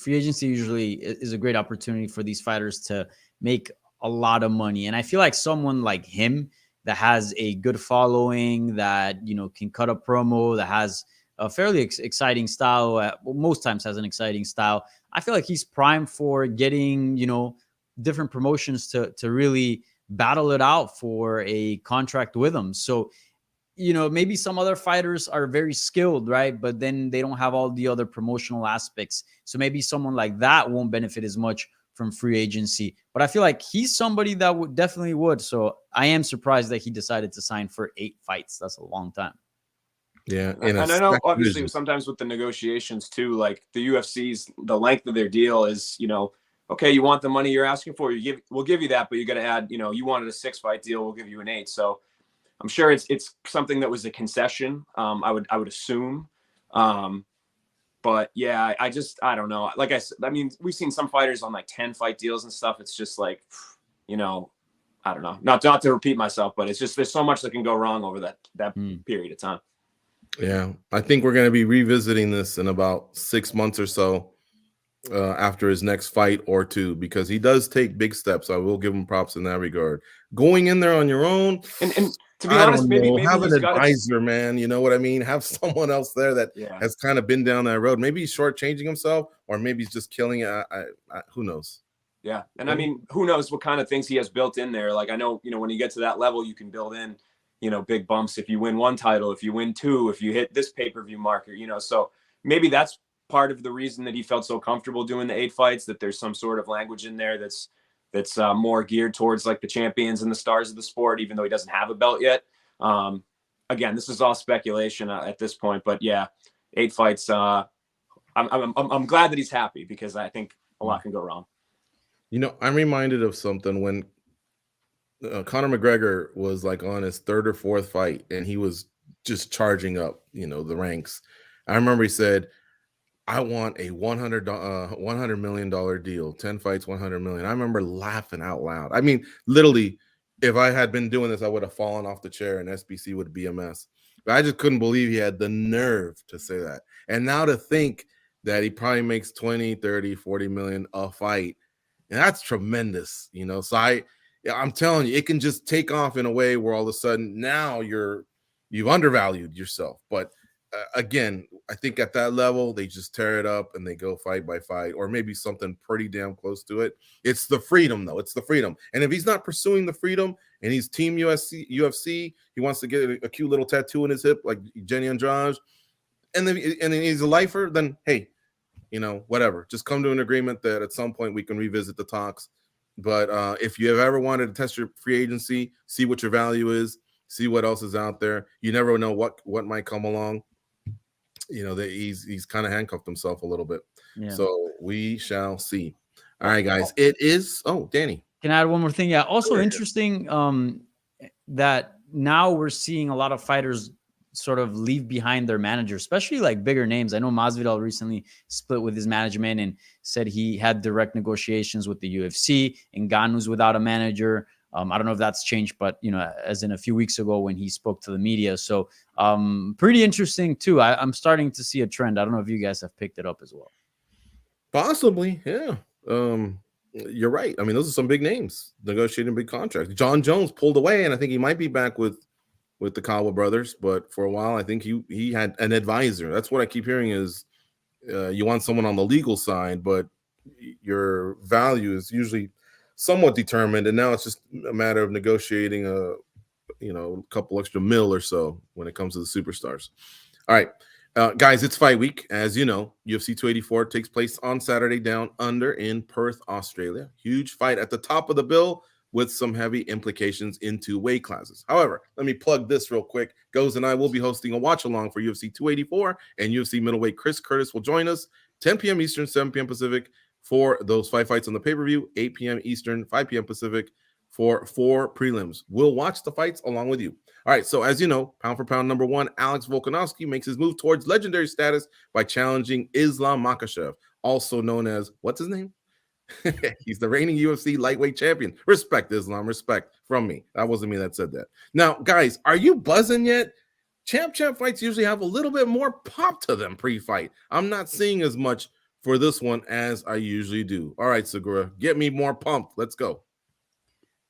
usually is a great opportunity for these fighters to make a lot of money. And I feel like someone like him that has a good following, that, can cut a promo, that has a fairly exciting style, most times has an exciting style. I feel like he's primed for getting, different promotions to really battle it out for a contract with him. So, maybe some other fighters are very skilled, right? But then they don't have all the other promotional aspects. So maybe someone like that won't benefit as much from free agency. But I feel like he's somebody that definitely would. So I am surprised that he decided to sign for 8 fights. That's a long time. Yeah. And I know obviously sometimes with the negotiations too, like the UFC's, the length of their deal is, okay, you want the money you're asking for, we'll give you that, but you got to add, you wanted a 6-fight deal, we'll give you an 8. So I'm sure it's something that was a concession. I would assume. But yeah, I don't know. Like I said, I mean, we've seen some fighters on like 10-fight deals and stuff. It's just like, I don't know, not to repeat myself, but it's just, there's so much that can go wrong over that period of time. Yeah. I think we're going to be revisiting this in about 6 months or so after his next fight or two, because he does take big steps. I will give him props in that regard. Going in there on your own. And To be I honest, don't maybe know. Have he's an got advisor, man. You know what I mean? Have someone else there that Yeah. has kind of been down that road. Maybe he's shortchanging himself, or maybe he's just killing it. Who knows? Yeah. And I mean, who knows what kind of things he has built in there. Like, I know, when you get to that level, you can build in, big bumps. If you win one title, if you win two, if you hit this pay-per-view marker, so maybe that's part of the reason that he felt so comfortable doing the 8 fights, that there's some sort of language in there that's more geared towards like the champions and the stars of the sport, even though he doesn't have a belt yet. Again, this is all speculation at this point, but yeah, 8 fights. I'm glad that he's happy, because I think a lot can go wrong. I'm reminded of something when Conor McGregor was like on his 3rd or 4th fight, and he was just charging up, the ranks. I remember he said, I want a $100 million deal, 10 fights, 100 million. I remember laughing out loud. I mean, literally, if I had been doing this, I would have fallen off the chair and SBC would be a mess. But I just couldn't believe he had the nerve to say that. And now to think that he probably makes 20, 30, 40 million a fight, and that's tremendous, So I'm telling you, it can just take off in a way where all of a sudden now you've undervalued yourself. But again, I think at that level, they just tear it up and they go fight by fight, or maybe something pretty damn close to it. It's the freedom, though. It's the freedom. And if he's not pursuing the freedom and he's team UFC, he wants to get a cute little tattoo in his hip like Jenny Andrade, and then he's a lifer, then hey, whatever. Just come to an agreement that at some point we can revisit the talks. But if you have ever wanted to test your free agency, see what your value is, see what else is out there. You never know what might come along. That he's kind of handcuffed himself a little bit. Yeah. So we shall see. All right, guys. It is. Oh, Danny. Can I add one more thing? Yeah. Also interesting that now we're seeing a lot of fighters sort of leave behind their manager, especially like bigger names. I know Masvidal recently split with his management and said he had direct negotiations with the UFC, and Ngannou's without a manager. I don't know if that's changed, but, as in a few weeks ago when he spoke to the media. So pretty interesting, too. I'm starting to see a trend. I don't know if you guys have picked it up as well. Possibly, yeah. You're right. I mean, those are some big names negotiating big contracts. John Jones pulled away, and I think he might be back with the Kawa brothers. But for a while, I think he had an advisor. That's what I keep hearing is you want someone on the legal side, but your value is usually somewhat determined, and now it's just a matter of negotiating a couple extra mil or so when it comes to the superstars. All right, guys, it's fight week. As you know, UFC 284 takes place on Saturday down under in Perth, Australia. Huge fight at the top of the bill with some heavy implications into weight classes. However, let me plug this real quick. Goes and I will be hosting a watch along for UFC 284, and UFC middleweight Chris Curtis will join us 10 p.m. Eastern, 7 p.m. Pacific for those 5 fights on the pay-per-view, 8 p.m. Eastern, 5 p.m. Pacific for 4 prelims. We'll watch the fights along with you. All right, so as you know, pound for pound number 1, Alex Volkanovski makes his move towards legendary status by challenging Islam Makhachev, also known as, what's his name? He's the reigning UFC lightweight champion. Respect, Islam, respect from me. That wasn't me that said that. Now, guys, are you buzzing yet? Champ fights usually have a little bit more pop to them pre-fight. I'm not seeing as much for this one as I usually do. All right, Segura, get me more pumped. Let's go.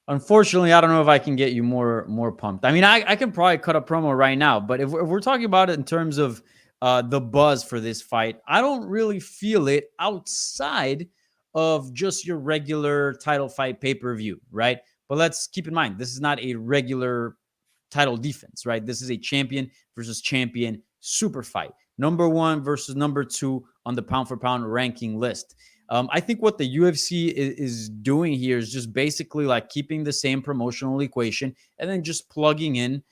Unfortunately, I don't know if I can get you more pumped. I mean, I can probably cut a promo right now, but if we're talking about it in terms of the buzz for this fight, I don't really feel it outside of just your regular title fight pay-per-view, right? But let's keep in mind, this is not a regular title defense, right? This is a champion versus champion super fight. Number 1 versus number 2 on the pound for pound ranking list. I think what the UFC is doing here is just basically like keeping the same promotional equation and then just plugging in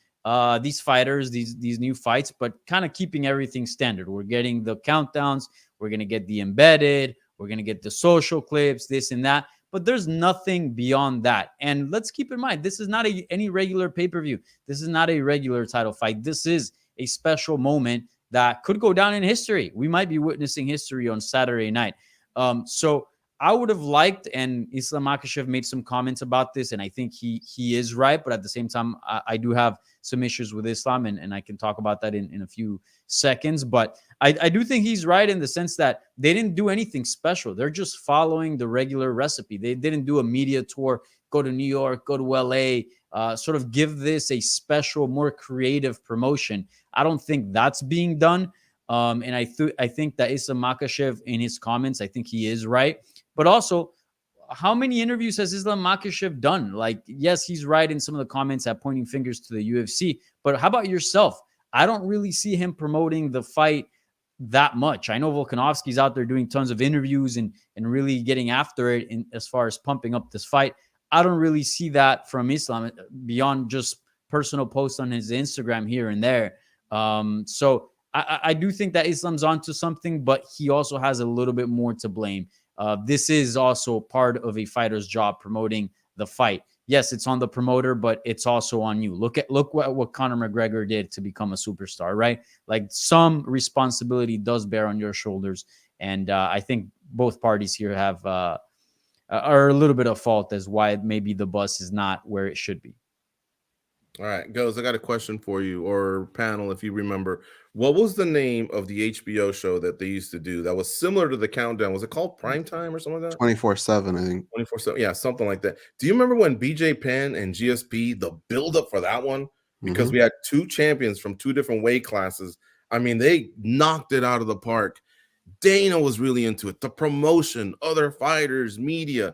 these fighters, these new fights, but kind of keeping everything standard. We're getting the countdowns. We're going to get the embedded. We're going to get the social clips, this and that. But there's nothing beyond that. And let's keep in mind, this is not any regular pay-per-view. This is not a regular title fight. This is a special moment that could go down in history. We might be witnessing history on Saturday night. So I would have liked, and Islam Makhachev made some comments about this, and I think he is right. But at the same time, I do have some issues with Islam, and I can talk about that in a few seconds. But I do think he's right in the sense that they didn't do anything special. They're just following the regular recipe. They didn't do a media tour, go to New York, go to LA, sort of give this a special, more creative promotion. I don't think that's being done. And I think that Islam Makhachev, in his comments, I think he is right. But also, how many interviews has Islam Makhachev done? Like, yes, he's right in some of the comments at pointing fingers to the UFC. But how about yourself? I don't really see him promoting the fight that much. I know Volkanovski's out there doing tons of interviews and really getting after it as far as pumping up this fight. I don't really see that from Islam beyond just personal posts on his Instagram here and there. So I do think that Islam's onto something, but he also has a little bit more to blame. This is also part of a fighter's job, promoting the fight. Yes, it's on the promoter, but it's also on you. Look what Conor McGregor did to become a superstar, right? Like, some responsibility does bear on your shoulders, and I think both parties here are a little bit of fault as why maybe the bus is not where it should be. All right, Goes, I got a question for you, or panel, if you remember. What was the name of the HBO show that they used to do that was similar to the Countdown? Was it called Primetime or something like that? 24/7, I think. 24/7, yeah, something like that. Do you remember when BJ Penn and GSP, the build-up for that one? Because we had two champions from two different weight classes. I mean, they knocked it out of the park. Dana was really into it. The promotion, other fighters, media.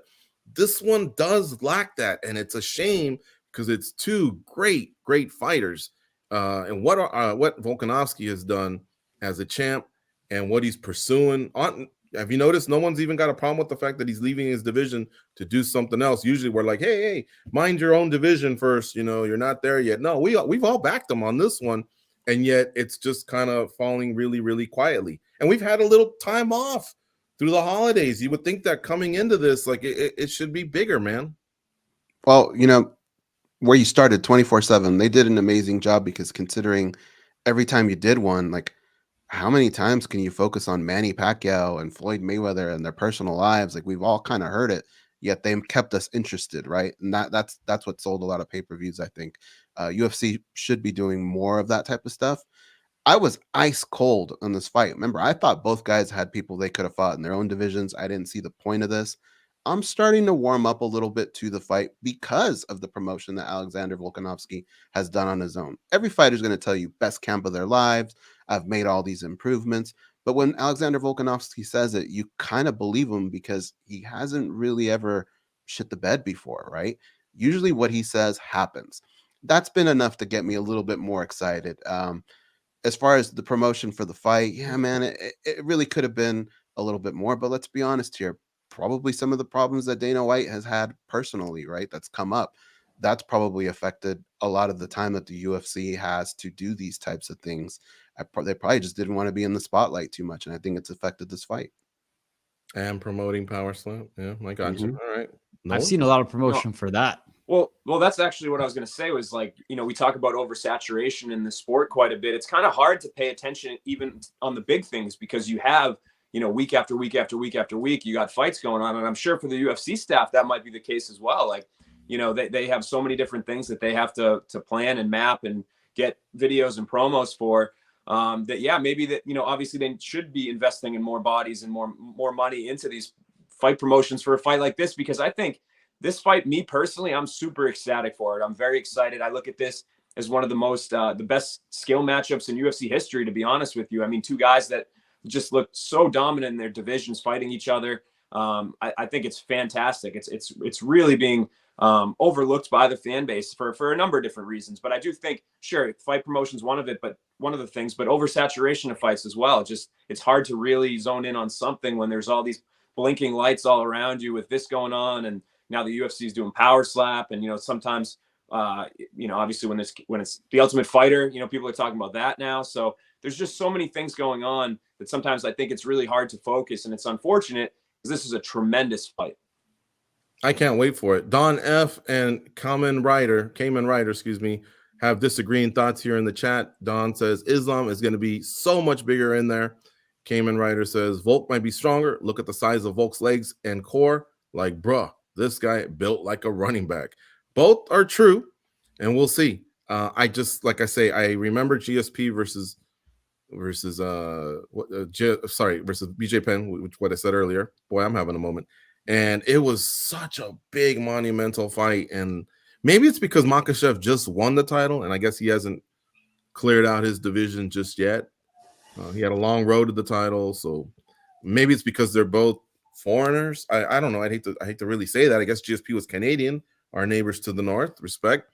This one does lack that, and it's a shame because it's two great fighters. And what Volkanovski has done as a champ and what he's pursuing. Have you noticed no one's even got a problem with the fact that he's leaving his division to do something else? Usually we're like, hey, mind your own division first. You know, you're not there yet. No, we've all backed him on this one. And yet it's just kind of falling really, really quietly. And we've had a little time off through the holidays. You would think that coming into this, like, it should be bigger, man. Well, you know, where you started 24/7, they did an amazing job, because considering every time you did one, like, how many times can you focus on Manny Pacquiao and Floyd Mayweather and their personal lives? Like, we've all kind of heard it, yet they kept us interested, right? And that's what sold a lot of pay-per-views, I think. UFC should be doing more of that type of stuff. I was ice cold on this fight. Remember, I thought both guys had people they could have fought in their own divisions. I didn't see the point of this. I'm starting to warm up a little bit to the fight because of the promotion that Alexander Volkanovski has done on his own. Every fighter is going to tell you best camp of their lives. I've made all these improvements. But when Alexander Volkanovski says it, you kind of believe him, because he hasn't really ever shit the bed before, right? Usually what he says happens. That's been enough to get me a little bit more excited. As far as the promotion for the fight, yeah, man, it really could have been a little bit more. But let's be honest here. Probably some of the problems that Dana White has had personally, right? That's come up. That's probably affected a lot of the time that the UFC has to do these types of things. They probably just didn't want to be in the spotlight too much. And I think it's affected this fight. And promoting Power Slam. Yeah, I got you. All right. I've seen a lot of promotion for that. Well, that's actually what I was going to say was, like, you know, we talk about oversaturation in the sport quite a bit. It's kind of hard to pay attention even on the big things, because you have, you know, week after week after week after week, you got fights going on. And I'm sure for the UFC staff, that might be the case as well. Like, you know, they have so many different things that they have to plan and map and get videos and promos for, that, yeah, maybe that, you know, obviously they should be investing in more bodies and more money into these fight promotions for a fight like this, because I think this fight, me personally, I'm super ecstatic for it. I'm very excited. I look at this as one of the best skill matchups in UFC history, to be honest with you. I mean, two guys that just looked so dominant in their divisions, fighting each other. I think it's fantastic. It's really being overlooked by the fan base for a number of different reasons. But I do think, sure, fight promotion is one of the things, but oversaturation of fights as well. It's hard to really zone in on something when there's all these blinking lights all around you with this going on, and now the UFC is doing Power Slap, and, you know, sometimes, you know, obviously when it's the Ultimate Fighter, you know, people are talking about that now. So there's just so many things going on that sometimes I think it's really hard to focus, and it's unfortunate because this is a tremendous fight. I can't wait for it. Don F and Cayman Rider, have disagreeing thoughts here in the chat. Don says Islam is going to be so much bigger in there. Cayman Rider says Volk might be stronger. Look at the size of Volk's legs and core. Like, bruh, this guy built like a running back. Both are true, and we'll see. I just, like I say, I remember GSP versus BJ Penn, which what I said earlier. Boy, I'm having a moment. And it was such a big monumental fight. And Maybe it's because Makhachev just won the title, and I guess he hasn't cleared out his division just yet. He had a long road to the title, so maybe it's because they're both foreigners. I don't know. I hate to really say that. I guess GSP was Canadian, our neighbors to the north. Respect,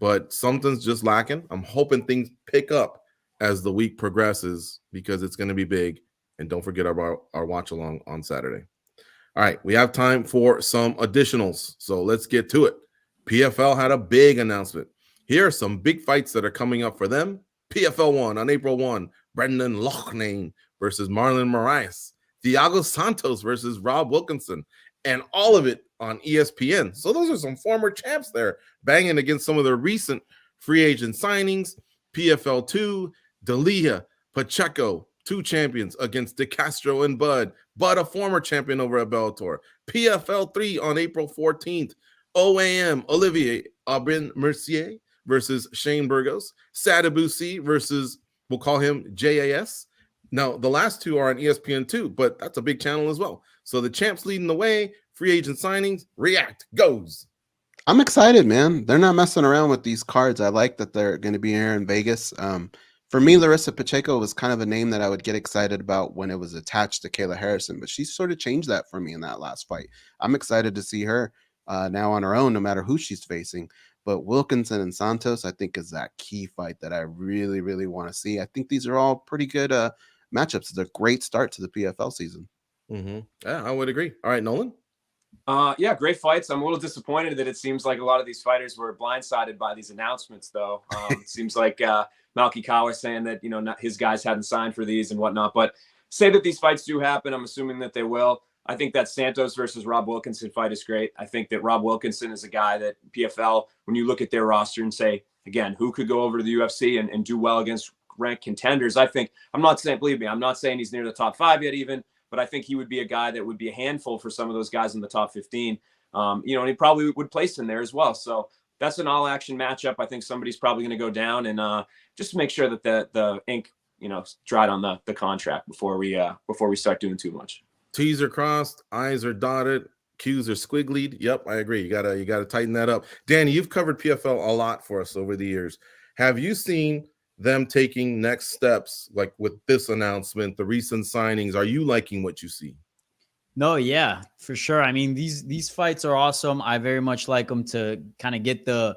but something's just lacking. I'm hoping things pick up as the week progresses because it's going to be big. And don't forget our watch along on Saturday. All right, we have time for some additionals, so let's get to it. PFL had a big announcement. Here are some big fights that are coming up for them. PFL 1 on April 1, Brendan Loughnane versus Marlon Moraes. Thiago Santos versus Rob Wilkinson. And all of it on ESPN. So those are some former champs there banging against some of their recent free agent signings. PFL 2, D'Elia, Pacheco, 2 champions against De Castro and Bud a former champion over at Bellator. PFL 3 on April 14th, OAM, Olivier Aubin-Mercier versus Shane Burgos. Sadabusi versus, we'll call him JAS. Now, the last 2 are on ESPN too, but that's a big channel as well. So the champs leading the way, free agent signings, React goes. I'm excited, man. They're not messing around with these cards. I like that they're going to be here in Vegas. For me, Larissa Pacheco was kind of a name that I would get excited about when it was attached to Kayla Harrison, but she sort of changed that for me in that last fight. I'm excited to see her now on her own, no matter who she's facing. But Wilkinson and Santos, I think, is that key fight that I really, really want to see. I think these are all pretty good matchups. It's a great start to the PFL season. Mm-hmm. Yeah, I would agree. All right, Nolan? Yeah, great fights. I'm a little disappointed that it seems like a lot of these fighters were blindsided by these announcements, though. It seems like Malky Kawa saying that, his guys hadn't signed for these and whatnot. But say that these fights do happen. I'm assuming that they will. I think that Santos versus Rob Wilkinson fight is great. I think that Rob Wilkinson is a guy that PFL, when you look at their roster and say, again, who could go over to the UFC and do well against ranked contenders, I'm not saying he's near the top 5 yet even, but I think he would be a guy that would be a handful for some of those guys in the top 15. And he probably would place in there as well. So that's an all-action matchup. I think somebody's probably going to go down and just to make sure that the ink, dried on the contract before we start doing too much. T's are crossed, I's are dotted, Q's are squigglied. Yep, I agree. You gotta tighten that up. Danny, you've covered PFL a lot for us over the years. Have you seen them taking next steps, like with this announcement, the recent signings? Are you liking what you see? No, yeah, for sure. I mean, these fights are awesome. I very much like them to kind of get the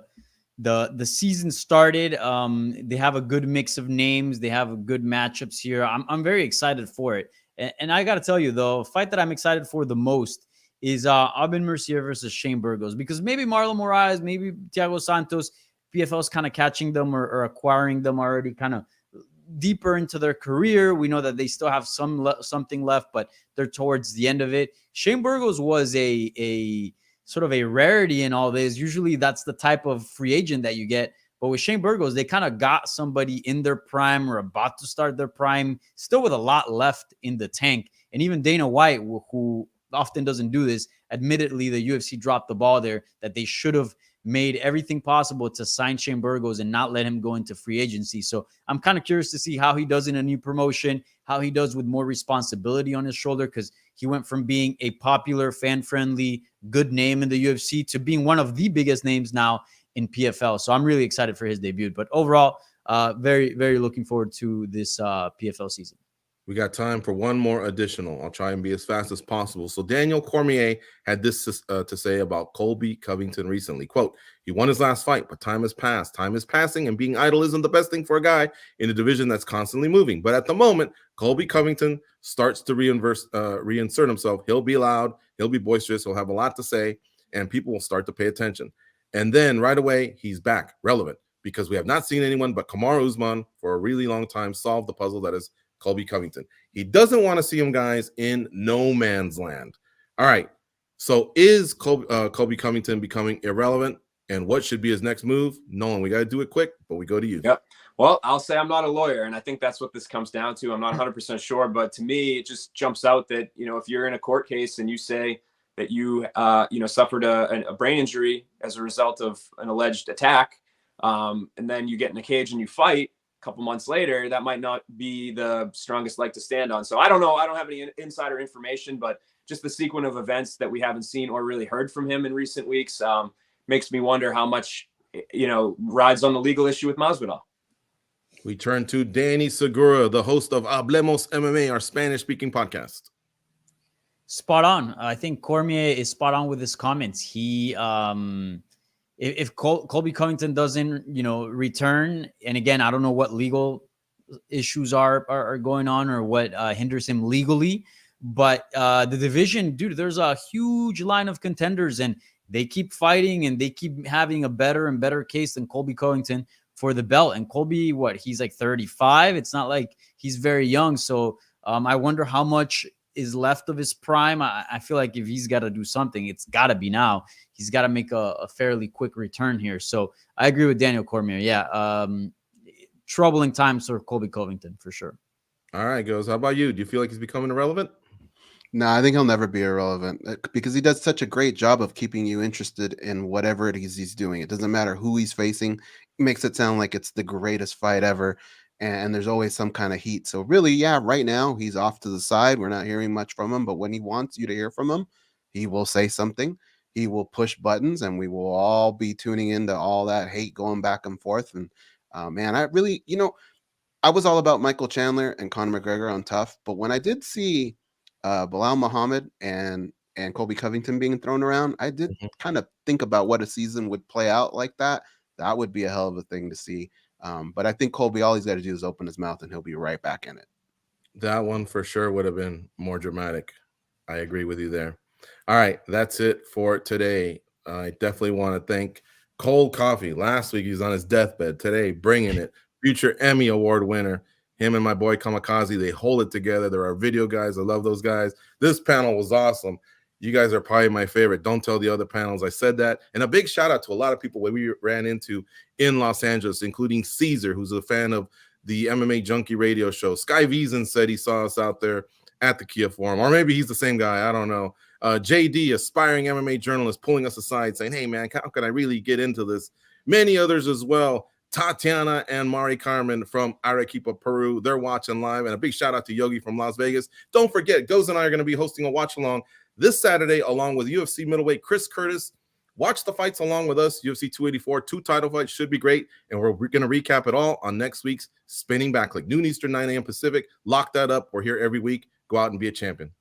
season started. They have a good mix of names. They have good matchups here. I'm very excited for it. And I got to tell you, the fight that I'm excited for the most is Aubin-Mercier versus Shane Burgos, because maybe Marlon Moraes, maybe Thiago Santos, PFL's kind of catching them or acquiring them already kind of deeper into their career. We know that they still have something left, but they're towards the end of it. Shane Burgos was a sort of a rarity in all this. Usually that's the type of free agent that you get. But with Shane Burgos, they kind of got somebody in their prime or about to start their prime, still with a lot left in the tank. And even Dana White, who often doesn't do this, admittedly, the UFC dropped the ball there, that they should have made everything possible to sign Shane Burgos and not let him go into free agency. So I'm kind of curious to see how he does in a new promotion, how he does with more responsibility on his shoulder, because he went from being a popular, fan-friendly, good name in the UFC to being one of the biggest names now in PFL. So I'm really excited for his debut. But overall, very, very looking forward to this PFL season. We got time for one more additional. I'll try and be as fast as possible. So Daniel Cormier had this to say about Colby Covington recently. Quote, he won his last fight, but time has passed. Time is passing, and being idle isn't the best thing for a guy in a division that's constantly moving. But at the moment, Colby Covington starts to reinsert himself. He'll be loud. He'll be boisterous. He'll have a lot to say, and people will start to pay attention. And then right away, he's back, relevant, because we have not seen anyone but Kamaru Usman for a really long time solve the puzzle that is Colby Covington. He doesn't want to see him, guys, in no man's land. All right. So is Colby Covington becoming irrelevant? And what should be his next move? Nolan, we got to do it quick, but we go to you. Yep. Well, I'll say I'm not a lawyer, and I think that's what this comes down to. I'm not 100% sure, but to me, it just jumps out that, if you're in a court case and you say that you, suffered a brain injury as a result of an alleged attack, and then you get in a cage and you fight, couple months later, that might not be the strongest leg to stand on. So I don't know. I don't have any insider information, but just the sequence of events that we haven't seen or really heard from him in recent weeks, makes me wonder how much, rides on the legal issue with Masvidal. We turn to Danny Segura, the host of Hablemos MMA, our Spanish-speaking podcast. Spot on. I think Cormier is spot on with his comments. He, if Colby Covington doesn't, return, and again, I don't know what legal issues are going on or what hinders him legally, but the division, dude, there's a huge line of contenders, and they keep fighting, and they keep having a better and better case than Colby Covington for the belt. And Colby, he's like 35. It's not like he's very young. So I wonder how much is left of his prime. I feel like if he's got to do something, it's got to be now. He's got to make a fairly quick return here. So I agree with Daniel Cormier. Yeah. Troubling times for Colby Covington for sure. All right, Goes. How about you? Do you feel like he's becoming irrelevant? No, I think he'll never be irrelevant because he does such a great job of keeping you interested in whatever it is he's doing. It doesn't matter who he's facing. He makes it sound like it's the greatest fight ever. And there's always some kind of heat. So really, yeah, right now he's off to the side. We're not hearing much from him, but when he wants you to hear from him, he will say something. He will push buttons, and we will all be tuning into all that hate going back and forth. And man, I really, I was all about Michael Chandler and Conor McGregor on TUF, but when I did see Bilal Muhammad and Colby Covington being thrown around, I did kind of think about what a season would play out like that. That would be a hell of a thing to see. But I think Colby, all he's got to do is open his mouth and he'll be right back in it. That one for sure would have been more dramatic. I agree with you there. All right, that's it for today. I definitely want to thank Cold Coffee. Last week he was on his deathbed. Today, bringing it. Future Emmy Award winner. Him and my boy Kamikaze, they hold it together. There are video guys. I love those guys. This panel was awesome. You guys are probably my favorite. Don't tell the other panels I said that. And a big shout out to a lot of people that we ran into in Los Angeles, including Caesar, who's a fan of the MMA Junkie radio show. Sky Veason said he saw us out there at the Kia Forum, or maybe he's the same guy. I don't know. JD, aspiring MMA journalist, pulling us aside saying, hey, man, how can I really get into this? Many others as well. Tatiana and Mari Carmen from Arequipa, Peru. They're watching live. And a big shout out to Yogi from Las Vegas. Don't forget, Goz and I are going to be hosting a watch along this Saturday, along with UFC middleweight Chris Curtis. Watch the fights along with us. UFC 284, 2 title fights should be great. And we're going to recap it all on next week's Spinning Back Clique. Noon Eastern, 9 a.m. Pacific. Lock that up. We're here every week. Go out and be a champion.